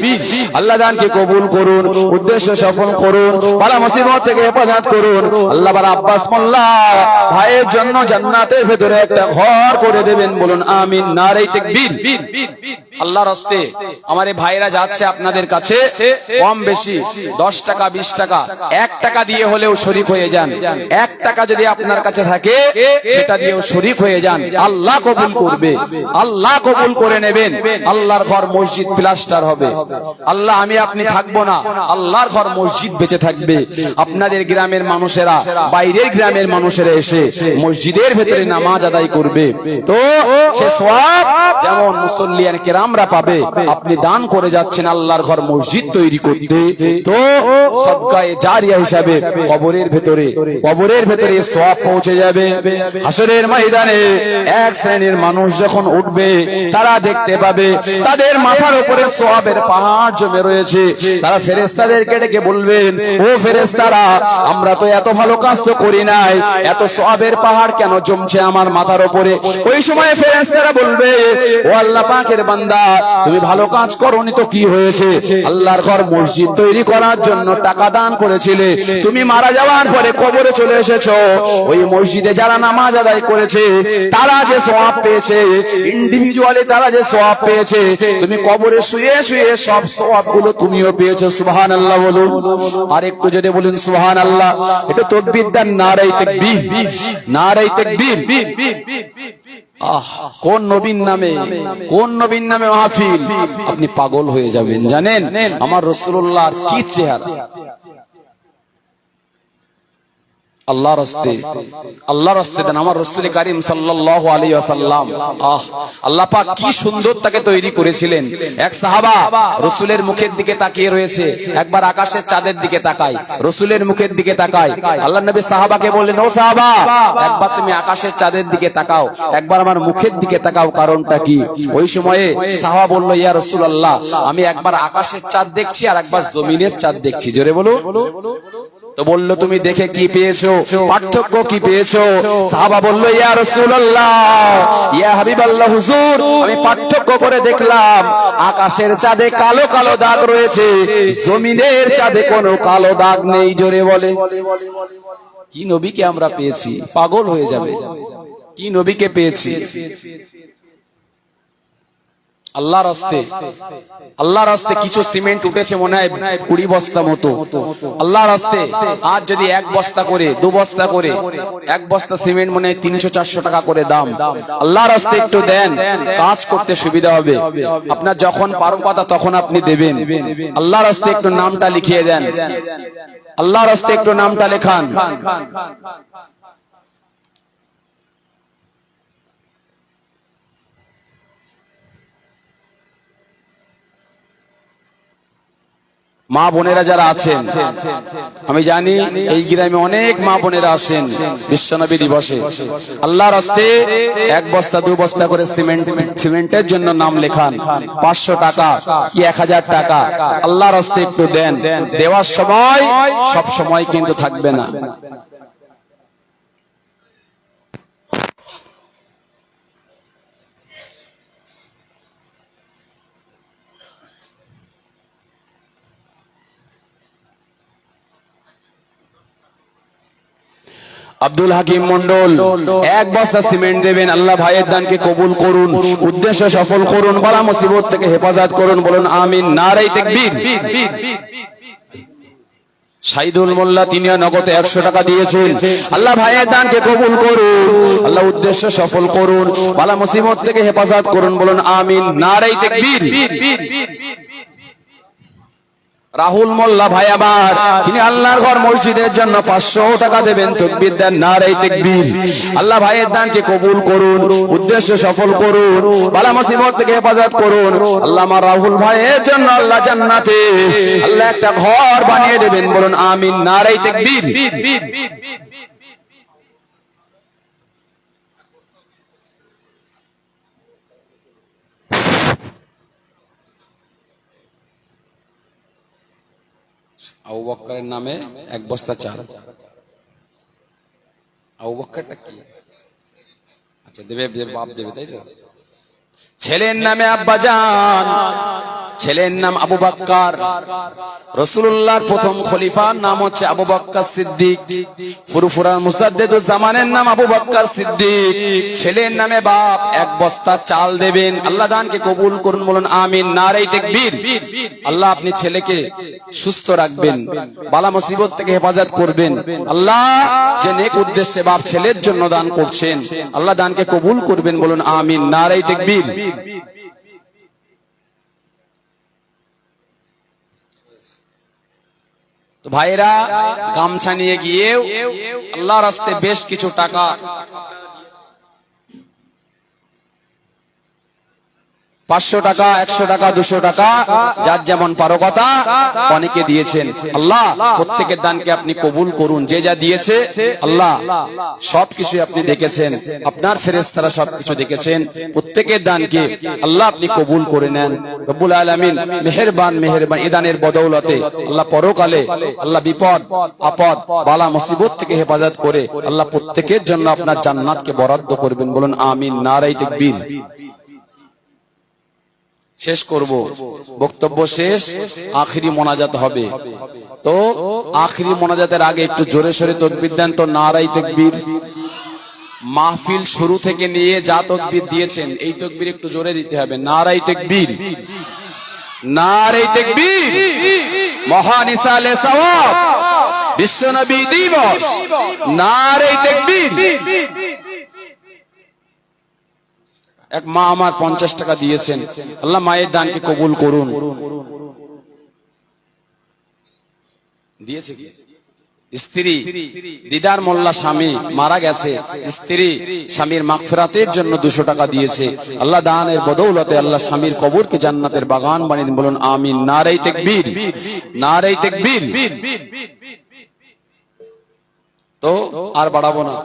আল্লাহ দানকে কবুল করুন, উদ্দেশ্য সফল করুন, বালা মুসিবত থেকে হেফাজত করুন। আল্লাহ বারা আব্বাস মোল্লা ভাইয়ের জন্য জান্নাতের ভেতরে একটা ঘর করে দেবেন। বলুন আমিন। নারে তাকবীর। আল্লাহর রাস্তায় আমার এই ভাইরা যাচ্ছে আপনাদের কাছে, কম বেশি 10 টাকা 20 টাকা 1 টাকা দিয়ে হলেও শরীক হয়ে যান। 1 টাকা যদি আপনার কাছে থাকে সেটা দিয়েও শরীক হয়ে যান, আল্লাহ কবুল করবে, আল্লাহ কবুল করে নেবেন। আল্লাহর ঘর মসজিদ প্লাস্টার হবে। আল্লাহ আমি আপনি থাকবো না, আল্লাহর ঘর মসজিদ বেঁচে থাকবে। আপনাদের গ্রামের মানুষেরা, বাইরের গ্রামের মানুষেরা এসে মসজিদের ভেতরে নামাজ আদায় করবে। তো সে সওয়াব যেমন মুসল্লিয়ান কেরামরা পাবে, আপনি দান করে যাচ্ছেন আল্লাহর ঘর মসজিদ তৈরি করতে। তো সদকায়ে জারিয়া হিসাবে কবরের ভেতরে সওয়াব পৌঁছে যাবে। হাসরের ময়দানে এক শ্রেণীর মানুষ যখন উঠবে, তারা দেখতে পাবে তাদের মাথার উপরে সওয়াবের পাহাড় জমে রয়েছে। তারা ফেরেশতাদেরকে ডেকে বলবেন, ও ফেরেশতারা, আমরা তো এত ভালো কাজ তো করি নাই, এত সওয়াবের পাহাড় কেন জমছে আমার মাথার উপরে? ওই সময় ফেরেশতারা বলবে, ও আল্লাহ পাকের বান্দা, তুমি ভালো কাজ করোনি তো কি হয়েছে? আল্লাহর ঘর মসজিদ তৈরি করার জন্য টাকা দান করেছিলে, তুমি মারা যাওয়ার পরে কবরে চলে এসেছো, ওই মসজিদে যারা নামাজ আদায় করেছে তারা যে সওয়াব পেয়েছে, ইন্ডিভিজুয়ালি তারা যে সওয়াব পেয়েছে, তুমি কবরে শুয়ে শুয়ে সব সওয়াবগুলো তুমিও পেয়েছো। সুবহানাল্লাহ বলুন। আর একটু যদি বলুন সুবহানাল্লাহ, এটা তাকবীর দেন, নারে তাকবীর, নারে তাকবীর। কোন নবীর নামে মাহফিল, আপনি পাগল হয়ে যাবেন। জানেন আমার রাসূলুল্লাহর কি চেহারা, আল্লাহর রাস্তায় দেন আমার রাসূল কারীম সাল্লাল্লাহু আলাইহি ওয়াসাল্লাম। আল্লাহ পাক কি সুন্দর তাকে তৈরি করেছিলেন। এক সাহাবা রাসূলের মুখের দিকে তাকিয়ে রয়েছে, একবার আকাশের চাঁদের দিকে তাকায়, রাসূলের মুখের দিকে তাকায়। আল্লাহ নবী সাহাবাকে বললেন, ও সাহাবা, একবার তুমি আকাশের চাঁদের দিকে তাকাও, একবার আমার মুখের দিকে তাকাও, কারণটা কি? ওই সময়ে সাহাবা বলল, ইয়া রাসূলুল্লাহ, আমি একবার আকাশের চাঁদ দেখছি আর একবার জমিনের চাঁদ দেখছি। জোরে বলুন। তো বললো, তুমি দেখে কি পেয়েছো, পার্থক্য কি পেয়েছো? সাহাবা বলল, ইয়া রাসূলুল্লাহ, ইয়া হাবিবাল্লাহ, হুজুর, আমি পার্থক্য করে দেখলাম, আকাশের চাঁদে কালো কালো দাগ রয়েছে, জমিনের চাঁদে কোনো কালো দাগ নেই। জোরে বলে, কি নবীকে আমরা পেয়েছি, পাগল হয়ে যাবে। কি নবীকে পেয়েছি। আল্লাহর রাস্তে কিছু সিমেন্ট উঠেছে মনে হয় 20 বস্তা মতো। আল্লাহর রাস্তে আজ যদি 1 বস্তা করে 2 বস্তা করে 1 বস্তা সিমেন্ট মনে হয় 300-400 টাকা করে দাম। আল্লাহর রাস্তে একটু দেন, কাজ করতে সুবিধা হবে। আপনার যখন পারো পাতা তখন আপনি দেবেন। আল্লাহর রাস্তে একটু নামটা লিখিয়ে দেন, আল্লাহর রাস্তে একটু নামটা লেখান। মা বোনেরা যারা আছেন, আমি জানি এই গ্রামে অনেক মা বোনেরা আসেন বিশ্বনবী দিবসে। আল্লাহর রাস্তে 1 বস্তা 2 বস্তা করে সিমেন্টের জন্য নাম লেখান। 500 টাকা কি 1000 টাকা আল্লাহর রাস্তে একটু দেন। দেওয়ার সময় সব সময় কিন্তু থাকবে না। আব্দুল হাকিম মন্ডল 1 বস্তা সিমেন্ট দেবেন। আল্লাহ ভাইয়ের দানকে কবুল করুন, উদ্দেশ্য সফল করুন, বালা মুসিবত থেকে হেফাজত করুন, বলুন আমিন। নারে তাকবীর। সাইদুল মোল্লা তিনিও নগদে 100 টাকা দিয়েছেন। আল্লাহ ভাইয়ের দানকে কবুল করুন, আল্লাহ উদ্দেশ্য সফল করুন, বালা মুসিবত থেকে হেফাজত করুন, বলুন আমিন। নারে তাকবীর। রাহুল মোল্লা ভাই আবার তিনি আল্লাহর ঘর মসজিদের জন্য 500 টাকা দেবেন। তাকবীর দেন, নারে তাকবীর। আল্লাহ ভাইয়ের দানকে কবুল করুন, উদ্দেশ্য সফল করুন, বালা মুসিবত থেকে হেফাজত করুন। আল্লাহ আমার রাহুল ভাইয়ের জন্য আল্লাহ জান্নাতে আল্লাহ একটা ঘর বানিয়ে দেবেন, বলুন আমিন। নারে তাকবীর। আবু বকরের নামে 1 বস্তা চাল। আবু বকরটা কি? আচ্ছা দেবে, বাপ দেবে, তাই তো? ছেলের নামে আব্বাজান, ছেলের নাম আবু বকর। রাসূলুল্লাহর প্রথম খলিফার নাম হচ্ছে আবু বকর সিদ্দিক। ফুরফুরার মুসাদ্দেদুজ জামানের নাম আবু বকর সিদ্দিক। ছেলের নামে বাপ 1 বস্তা চাল দেবেন। আল্লাহ দানকে কবুল করুন, বলুন আমিন। নারে তাকবীর। আল্লাহ আপনি ছেলেকে সুস্থ রাখবেন, বালা মুসিবত থেকে হেফাজত করবেন। আল্লাহ যে নেক উদ্দেশ্যে বাপ ছেলের জন্য দান করছেন, আল্লাহ দানকে কবুল করবেন, বলুন আমিন। নারে তাকবীর। তো ভাইরা গামছা নিয়ে গিয়েও আল্লাহর রাস্তে বেশ কিছু টাকা 500 টাকা 100 টাকা 200 টাকা যার যেমন পারো কথা অনেকে দিয়েছেন। আল্লাহ প্রত্যেকের দানকে আপনি কবুল করুন। যে যা দিয়েছে আল্লাহ সবকিছু আপনি দেখেছেন, আপনার ফেরেশতারা সবকিছু দেখেছেন। প্রত্যেকের দানকে আল্লাহ আপনি কবুল করে নেন রব্বুল আলামিন। মেহেরবান এই দানের বদৌলতে আল্লাহ পরকালে আল্লাহ বিপদ আপদ বালা মুসিবত থেকে হেফাজত করে আল্লাহ প্রত্যেকের জন্য আপনার জান্নাতকে বরাদ্দ করবেন, বলুন আমিন। নারে তাকবীর। শেষ করব, বক্তব্য শেষ, আখিরি মোনাজাত হবে। তো আখিরি মোনাজাতের আগে একটু জোরে সোরে তাকবীর দেন তো। নারে তাকবীর। মাহফিল শুরু থেকে নিয়ে যা তাকবীর দিয়েছেন এই তাকবীর একটু জোরে দিতে হবে। নারে তাকবীর, নারে তাকবীর। মহান ইসালে সওয়াব বিশ্বনবী দিবস। নারে তাকবীর। এক মা আমার 50 টাকা দিয়েছেন, আল্লাহ মায়ের দানকে কবুল করুন। দিয়েছে কি? স্ত্রী দিদার মোল্লা স্বামী মারা গেছে, স্ত্রী স্বামীর মাগফিরাতের জন্য 200 টাকা দিয়েছে। আল্লাহ দানের বদৌলতে আল্লাহ স্বামীর কবরকে জান্নাতের বাগান বানিয়ে দিন, বলুন আমিন। নারে তাকবীর, নারে তাকবীর। তো আর বাড়াবো না।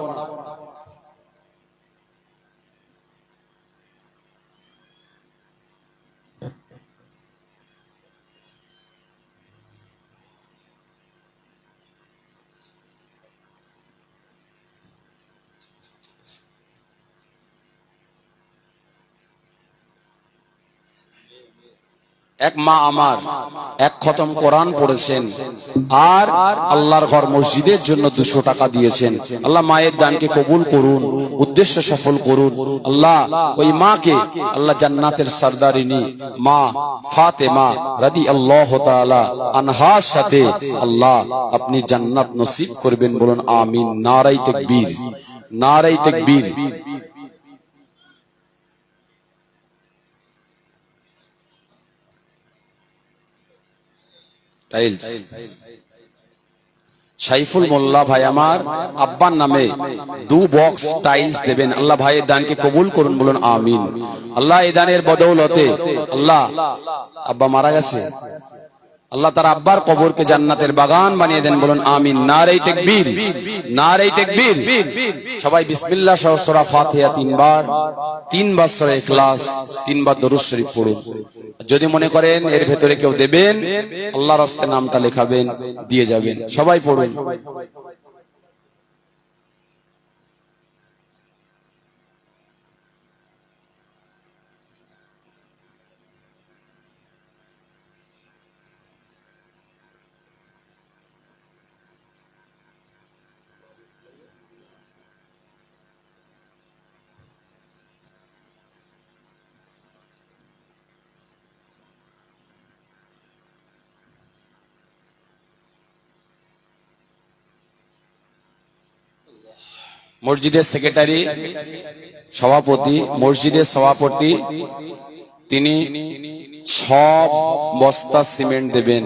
এক মা আমার এক খতম কোরআন পড়েছেন, আর আল্লাহর ঘর মসজিদের জন্য 200 টাকা দিয়েছেন। আল্লাহ মায়ের দানকে কবুল করুন, উদ্দেশ্য সফল করুন। আল্লাহ ওই মাকে আল্লাহ জান্নাতের সরদারিনী মা ফাতেমা রাদিয়াল্লাহু তাআলা আনহার সাথে আল্লাহ আপনি জান্নাত নসিব করবেন, বলুন আমিন। নারায়ে তাকবীর, নারায়ে তাকবীর। টাইলস সাইফুল মোল্লা ভাই আমার আব্বার নামে 2 বক্স টাইলস দেবেন। আল্লাহ ভাইয়ের দানকে কবুল করুন, বলুন আমিন। আল্লাহ এই দানের বদৌলতে আল্লাহ আব্বা মারা গেছে, আল্লাহ তার আব্বার কবরকে জান্নাতের বাগান বানিয়ে দেন, বলুন আমিন। নারে তাকবীর, নারে তাকবীর। সবাই বিসমিল্লাহ সহ সূরা ফাতিহা 3 বার, 3 বার সূরা ইখলাস, 3 বার দরুদ শরীফ পড়ুন। যদি মনে করেন এর ভেতরে কেউ দেবেন, আল্লাহর রাস্তায় নামটা লেখাবেন, দিয়ে যাবেন। সবাই পড়ুন। মসজিদের সেক্রেটারি সভাপতি, মসজিদের সভাপতি, তিনি সব বস্তা সিমেন্ট দেবেন।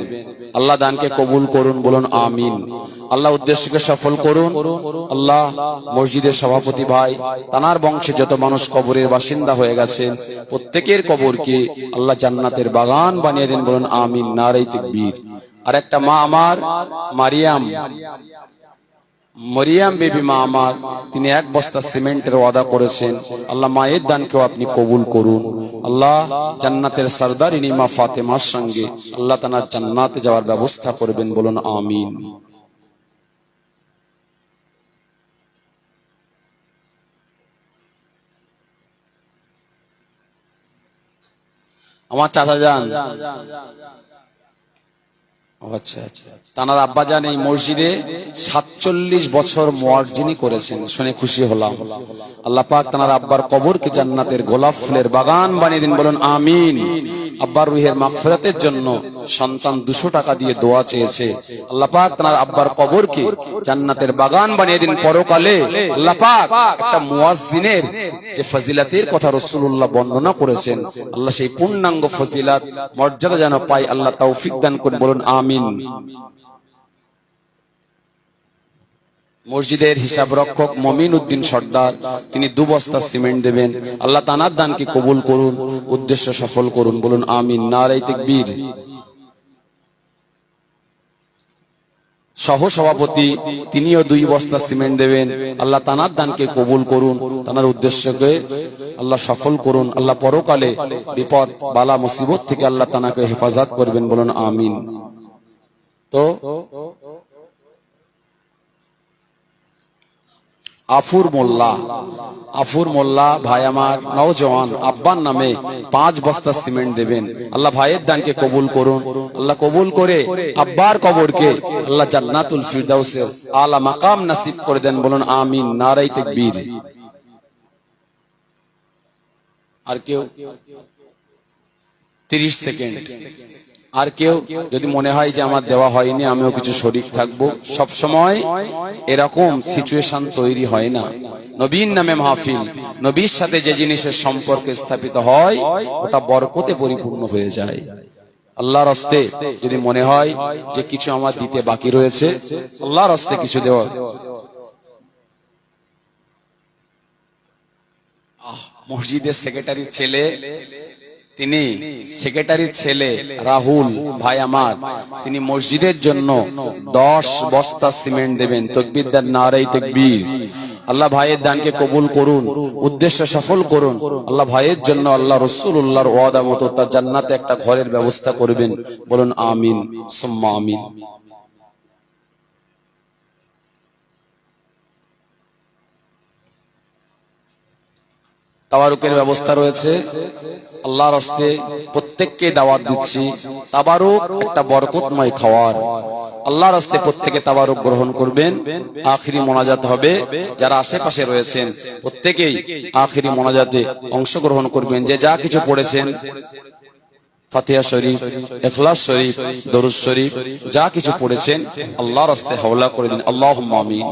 আল্লাহ দানকে কবুল করুন, বলুন আমিন। আল্লাহ উদ্দেশ্যকে সফল করুন। আল্লাহ মসজিদের সভাপতি ভাই তানার বংশে যত মানুষ কবরের বাসিন্দা হয়ে গেছেন প্রত্যেকের কবরকে আল্লাহ জান্নাতের বাগান বানিয়ে দেন, বলুন আমিন। নারে তাকবীর। আর একটা মা আমার মারিয়াম, মরিয়াম বেবি মা আমার, তিনি 1 বস্তা সিমেন্টের ওয়াদা করেছেন। আল্লাহ মায়ের দানকেও আপনি কবুল করুন। আল্লাহ জান্নাতের সরদারিনী মা ফাতেমার সঙ্গে আল্লাহ তাআলা জান্নাতে যাওয়ার ব্যবস্থা করবেন, বলুন আমিন। আমার চাচা যান, আচ্ছা আচ্ছা, তানার আব্বা জান এই মসজিদে 47 বছর মুয়াজ্জিনি করেছেন, শুনে খুশি হলাম। আল্লাহ পাক তানার আব্বার কবরকে জান্নাতের গোলাপ ফুলের বাগান বানিয়ে দিন, বলুন আমিন। আব্বার রুহের মাগফিরাতের জন্য সন্তান 200 টাকা দিয়ে দোয়া চেয়েছে। আল্লাহ পাক তানার আব্বার কবরকে জান্নাতের বাগান বানিয়ে দিন। পরকালে আল্লাহ পাক একটা মুয়াজ্জিনের যে ফজিলাতের কথা রাসূলুল্লাহ বর্ণনা করেছেন, আল্লাহ সেই পূর্ণাঙ্গ ফজিলাত মর্যাদা যেন পাই, আল্লাহ তৌফিক দান করুন, বলুন আমিন। মসজিদের হিসাব রক্ষক মমিন উদ্দিন সর্দার, তিনি 2 বস্তা সিমেন্ট দেবেন। আল্লাহ তানার দানকে কবুল করুন, উদ্দেশ্য সফল করুন, বলুন আমিন। নারে তাকবীর। সহ সভাপতি, তিনিও 2 বস্তা সিমেন্ট দেবেন। আল্লাহ তানার দানকে কবুল করুন, তানার উদ্দেশ্যকে আল্লাহ সফল করুন। আল্লাহ পরকালে বিপদ বালা মুসিবত থেকে আল্লাহ তানাকে হেফাজত করবেন, বলুন আমিন। তো আফুর মোল্লা, আফুর মোল্লা ভাই আমার নওজওয়ান আব্বার নামে 5 বস্তা সিমেন্ট দেবেন। আল্লাহ ভাইয়ের দানকে কবুল করুন। আল্লাহ কবুল করে আব্বার কবরকে আল্লাহ জান্নাতুল ফিরদাউসের আলা মাকাম নসিব করে দেন, বলুন আমিন। নারে তাকবীর। আর কেউ 30 সেকেন্ড। আর কেউ যদি মনে হয় যে আমার দেওয়া হয়নি, আমিও কিছু শরীক থাকবো। সব সময় এরকম সিচুয়েশন তৈরি হয় না। নবীর নামে মাহফিল, নবীর সাথে যে জিনিসের সম্পর্ক স্থাপিত হয় ওটা বরকতে পরিপূর্ণ হয়ে যায়। আল্লাহর হস্তে যদি মনে হয় যে কিছু আমার দিতে বাকি রয়েছে, আল্লাহর হস্তে কিছু দেওয়া। মসজিদের সেক্রেটারির ছেলে, তিনি সেক্রেটারির ছেলে রাহুল ভাই আমার, তিনি মসজিদের জন্য 10 বস্তা সিমেন্ট দেবেন। তাকবীর দেন, নারে তাকবীর। আল্লাহ ভাইয়ের দানকে কবুল করুন, উদ্দেশ্য সফল করুন। আল্লাহ ভাইয়ের জন্য আল্লাহ রাসূলুল্লাহর ওয়াদা মতো তার জান্নাতে একটা ঘরের ব্যবস্থা করবেন, বলুন আমিন সুম্মা আমিন। তাবারুকের ব্যবস্থা রয়েছে। আল্লাহর হস্তে প্রত্যেককে দাওয়াত দিচ্ছি, তাবারুক একটা বরকতময় খাওয়ার। আল্লাহর হস্তে প্রত্যেকে তাবারুক গ্রহণ করবেন। আখিরি মোনাজাত হবে, যারা আশেপাশে রয়েছেন প্রত্যেকেই আখিরি মোনাজাতে অংশগ্রহণ করবেন। যে যা কিছু পড়েছেন, ফাতিহা শরীফ, ইখলাস শরীফ, দরুদ শরীফ, যা কিছু পড়েছেন আল্লাহর হস্তে হাওলা করে দিন। আল্লাহুম্মা আমিন।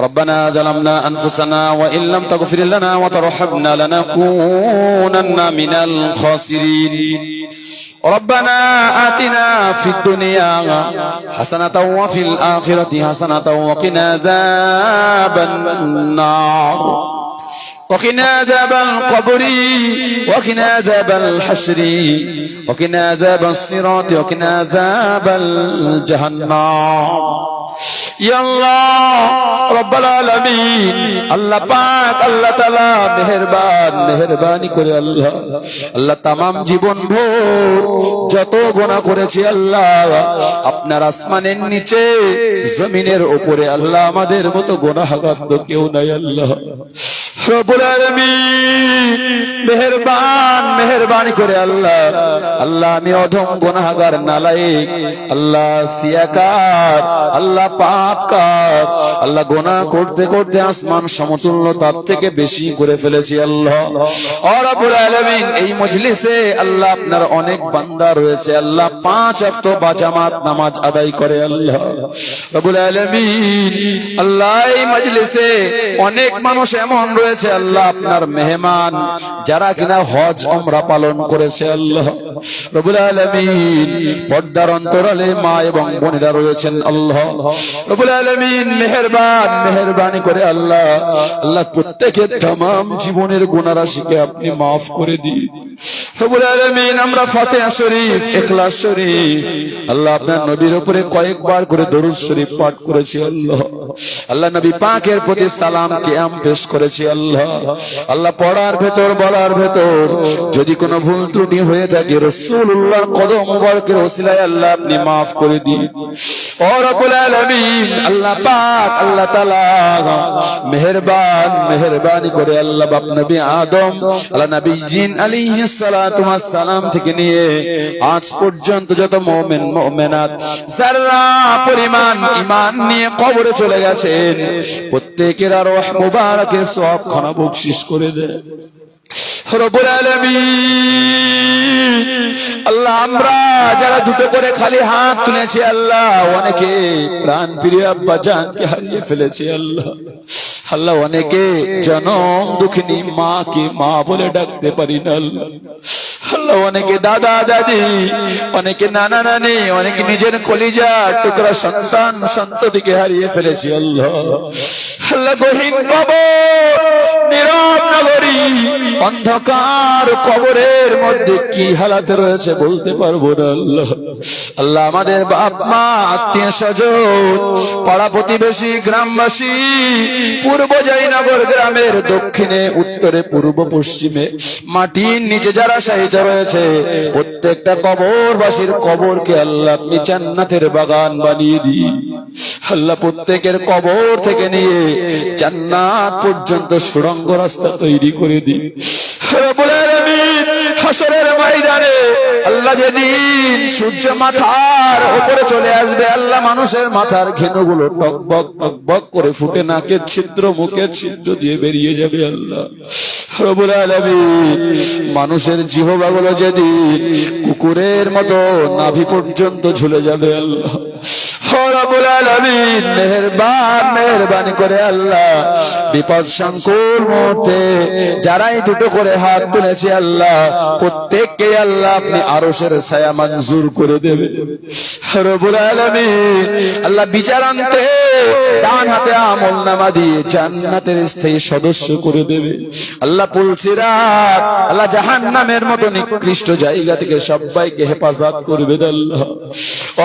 ربنا ظلمنا أنفسنا وإن لم تغفر لنا وترحمنا لنكونن من الخاسرين. ربنا آتنا في الدنيا حسنة وفي الآخرة حسنة وقنا عذاب النار وقنا عذاب القبر وقنا عذاب الحشر وقنا عذاب الصراط وقنا عذاب الجهنم. या अल्लाह रब्बुल आलमीन, अल्लाह पाक, अल्लाह ताला मेहरबानी करे अल्लाह, अल्लाह तमाम जीवन भर যত গুনাহ করেছি আল্লাহ, আপনার আসমানের নিচে জমিনের উপরে আল্লাহ আমাদের মতো গুনাহগার তো কেউ নাই আল্লাহ। রব্বুল আলামিন মেহেরবানি করে আল্লাহ, আল্লাহ আমি অধম গুনাহগার, নালায়েক আল্লাহ, সিয়াকার আল্লাহ, পাপকার আল্লাহ, গুনাহ করতে করতে আসমান সমতুল্য তার থেকে বেশি করে ফেলেছি আল্লাহ। ও রব্বুল আলামিন, এই মজলিসে আল্লাহ আপনার অনেক বান্দা রয়েছে আল্লাহ, 5 ওয়াক্ত বাজামাত নামাজ আদায় করে আল্লাহ। রব্বুল আলামিন, আল্লাহ এই মজলিসে অনেক মানুষ এমন রয়েছে আল্লাহ আপনার মেহমান, যারা কিনা হজ উমরা পালন করেছে আল্লাহ। রব্বুল আলামিন, পর্দার অন্তরালে মা এবং বোনেরা রয়েছেন আল্লাহ। রব্বুল আলামিন, মেহেরবানি করে আল্লাহ, আল্লাহ প্রত্যেকের तमाम জীবনের গুনাহ রাশিকে আপনি maaf করে দিন। রব্বুল আলামিন, আমরা ফাতিহা শরীফ, ইখলাস শরীফ আল্লাহ আপনার নবীর উপরে কয়েকবার করে দরুদ শরীফ পাঠ করেছি আল্লাহ। আল্লাহ নবী পাকের প্রতি সালাম কিয়াম পেশ করেছি আল্লাহ। আল্লাহ পড়ার ভেতর বলার ভেতর যদি কোনো ভুল ত্রুটি হয়ে থাকে রাসূলুল্লাহর কদম মুবারকের ওসিলায় আল্লাহ আপনি maaf করে দিন। ও রব্বুল আলামিন, আল্লাহ পাক, আল্লাহ তাআলা মেহেরবানি করে আল্লাহ বাপ নবী আদম আল্লাহ নবী জিন আলাইহিস সালাতু ওয়াস সালাম থেকে নিয়ে আজ পর্যন্ত যত মুমিন মুমিনাত যারা পরিমাণ ঈমান নিয়ে কবরে চলে গেছেন, প্রত্যেকের রূহ মুবারকের সওয়াবখানা বকশিশ করে দেন রব্বুল আলামিন। আল্লাহ আমরা যারা দুটো করে খালি হাত তুলেছি আল্লাহ, অনেকে প্রাণ প্রিয় আব্বা জানকে হারিয়ে ফেলেছে আল্লাহ। আল্লাহ অনেকে জনম দুঃখিনী মাকে মা বলে ডাকতে পারি না আল্লাহ, অনেকে দাদা দাদি, অনেকে নানা নানি, অনেকে নিজের কলিজা টুকরা সন্তান সন্ততিকে হারিয়ে ফেলেছি আল্লাহ। আল্লাহ গহীন কবর, নীরব নগরী, অন্ধকার কবরের মধ্যে কি হালাতে রয়েছে বলতে পারবো না আল্লাহ। আল্লাহ আমাদের বাপ মা, আত্মীয় স্বজন, পাড়া প্রতিবেশী, গ্রামবাসী, পূর্ব জয়নগর গ্রামের দক্ষিণে উত্তরে পূর্ব পশ্চিমে মাটির নিচে যারা শহীদ রয়েছে, প্রত্যেকটা কবরবাসীর কবরকে আল্লাহ আপনি জান্নাতের বাগান বানিয়ে দিন আল্লাহ। প্রত্যেকের কবর থেকে নিয়ে জান্নাত পর্যন্ত সুড়ঙ্গ রাস্তা তৈরি করে দিন রব্বুল আলামিন। হাসরের ময়দানে আল্লাহ যেদিন সূর্য মাথার উপরে চলে আসবে আল্লাহ, মানুষের মাথার ঘেনুগুলো টকবক টকবক করে ফুটে নাকের ছিদ্র, মুখের ছিদ্র দিয়ে বেরিয়ে যাবে আল্লাহ রব্বুল আলামিন। মানুষের জিহ্বাগুলো যেদিন কুকুরের মতো নাভি পর্যন্ত ঝুলে যাবে আল্লাহ রব্বুল আলামিন, মেহেরবানি করে আল্লাহ বিপদ সংকুল মুহূর্তে যারাই দুটো করে হাত তুলেছে আল্লাহ, প্রত্যেককে আল্লাহ আপনি আরশের ছায়া মঞ্জুর করে দেবে রব্বুল আলামিন। আল্লাহ বিচারান্তে ডান হাতে আমলনামা দিয়ে জান্নাতের স্থায়ী সদস্য করে দেবে আল্লাহ। পুলসিরাত আল্লাহ জাহান্নামের মতো নিকৃষ্ট জায়গা থেকে সবাইকে হেফাজত করবে আল্লাহ।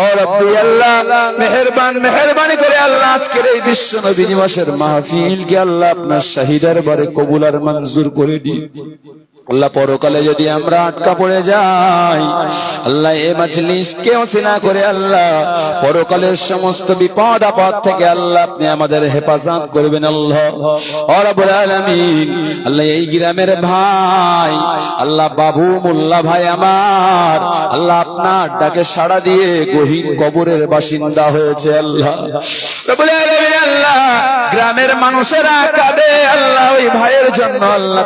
ও রব্বি আল্লাহ, মেহেরবানি করে আল্লাহ আজকের এই বিশ্ব নবী নিবাসের মাহফিলকে আল্লাহ আপনার শাহী দরবারে কবুল আর মঞ্জুর করে দিন। আল্লাহ পরকালে যদি আমরা আটকা পড়ে যাই, আল্লাহ এই মাজলিসকে ওসিলা করে আল্লাহ পরকালের সমস্ত বিপদ আপদ থেকে আল্লাহ আপনি আমাদের হেফাজত করবেন আল্লাহ ও রব্বুল আলামিন। আল্লাহ এই গ্রামের ভাই আল্লাহ বাবু মোল্লা ভাই আমার আল্লাহ আপনার ডাকে সাড়া দিয়ে গহীন কবরের বাসিন্দা হয়েছে আল্লাহ রব্বুল আলামিন। আল্লাহ গ্রামের মানুষেরা কাঁদে আল্লাহ ওই ভাইয়ের জন্য আল্লাহ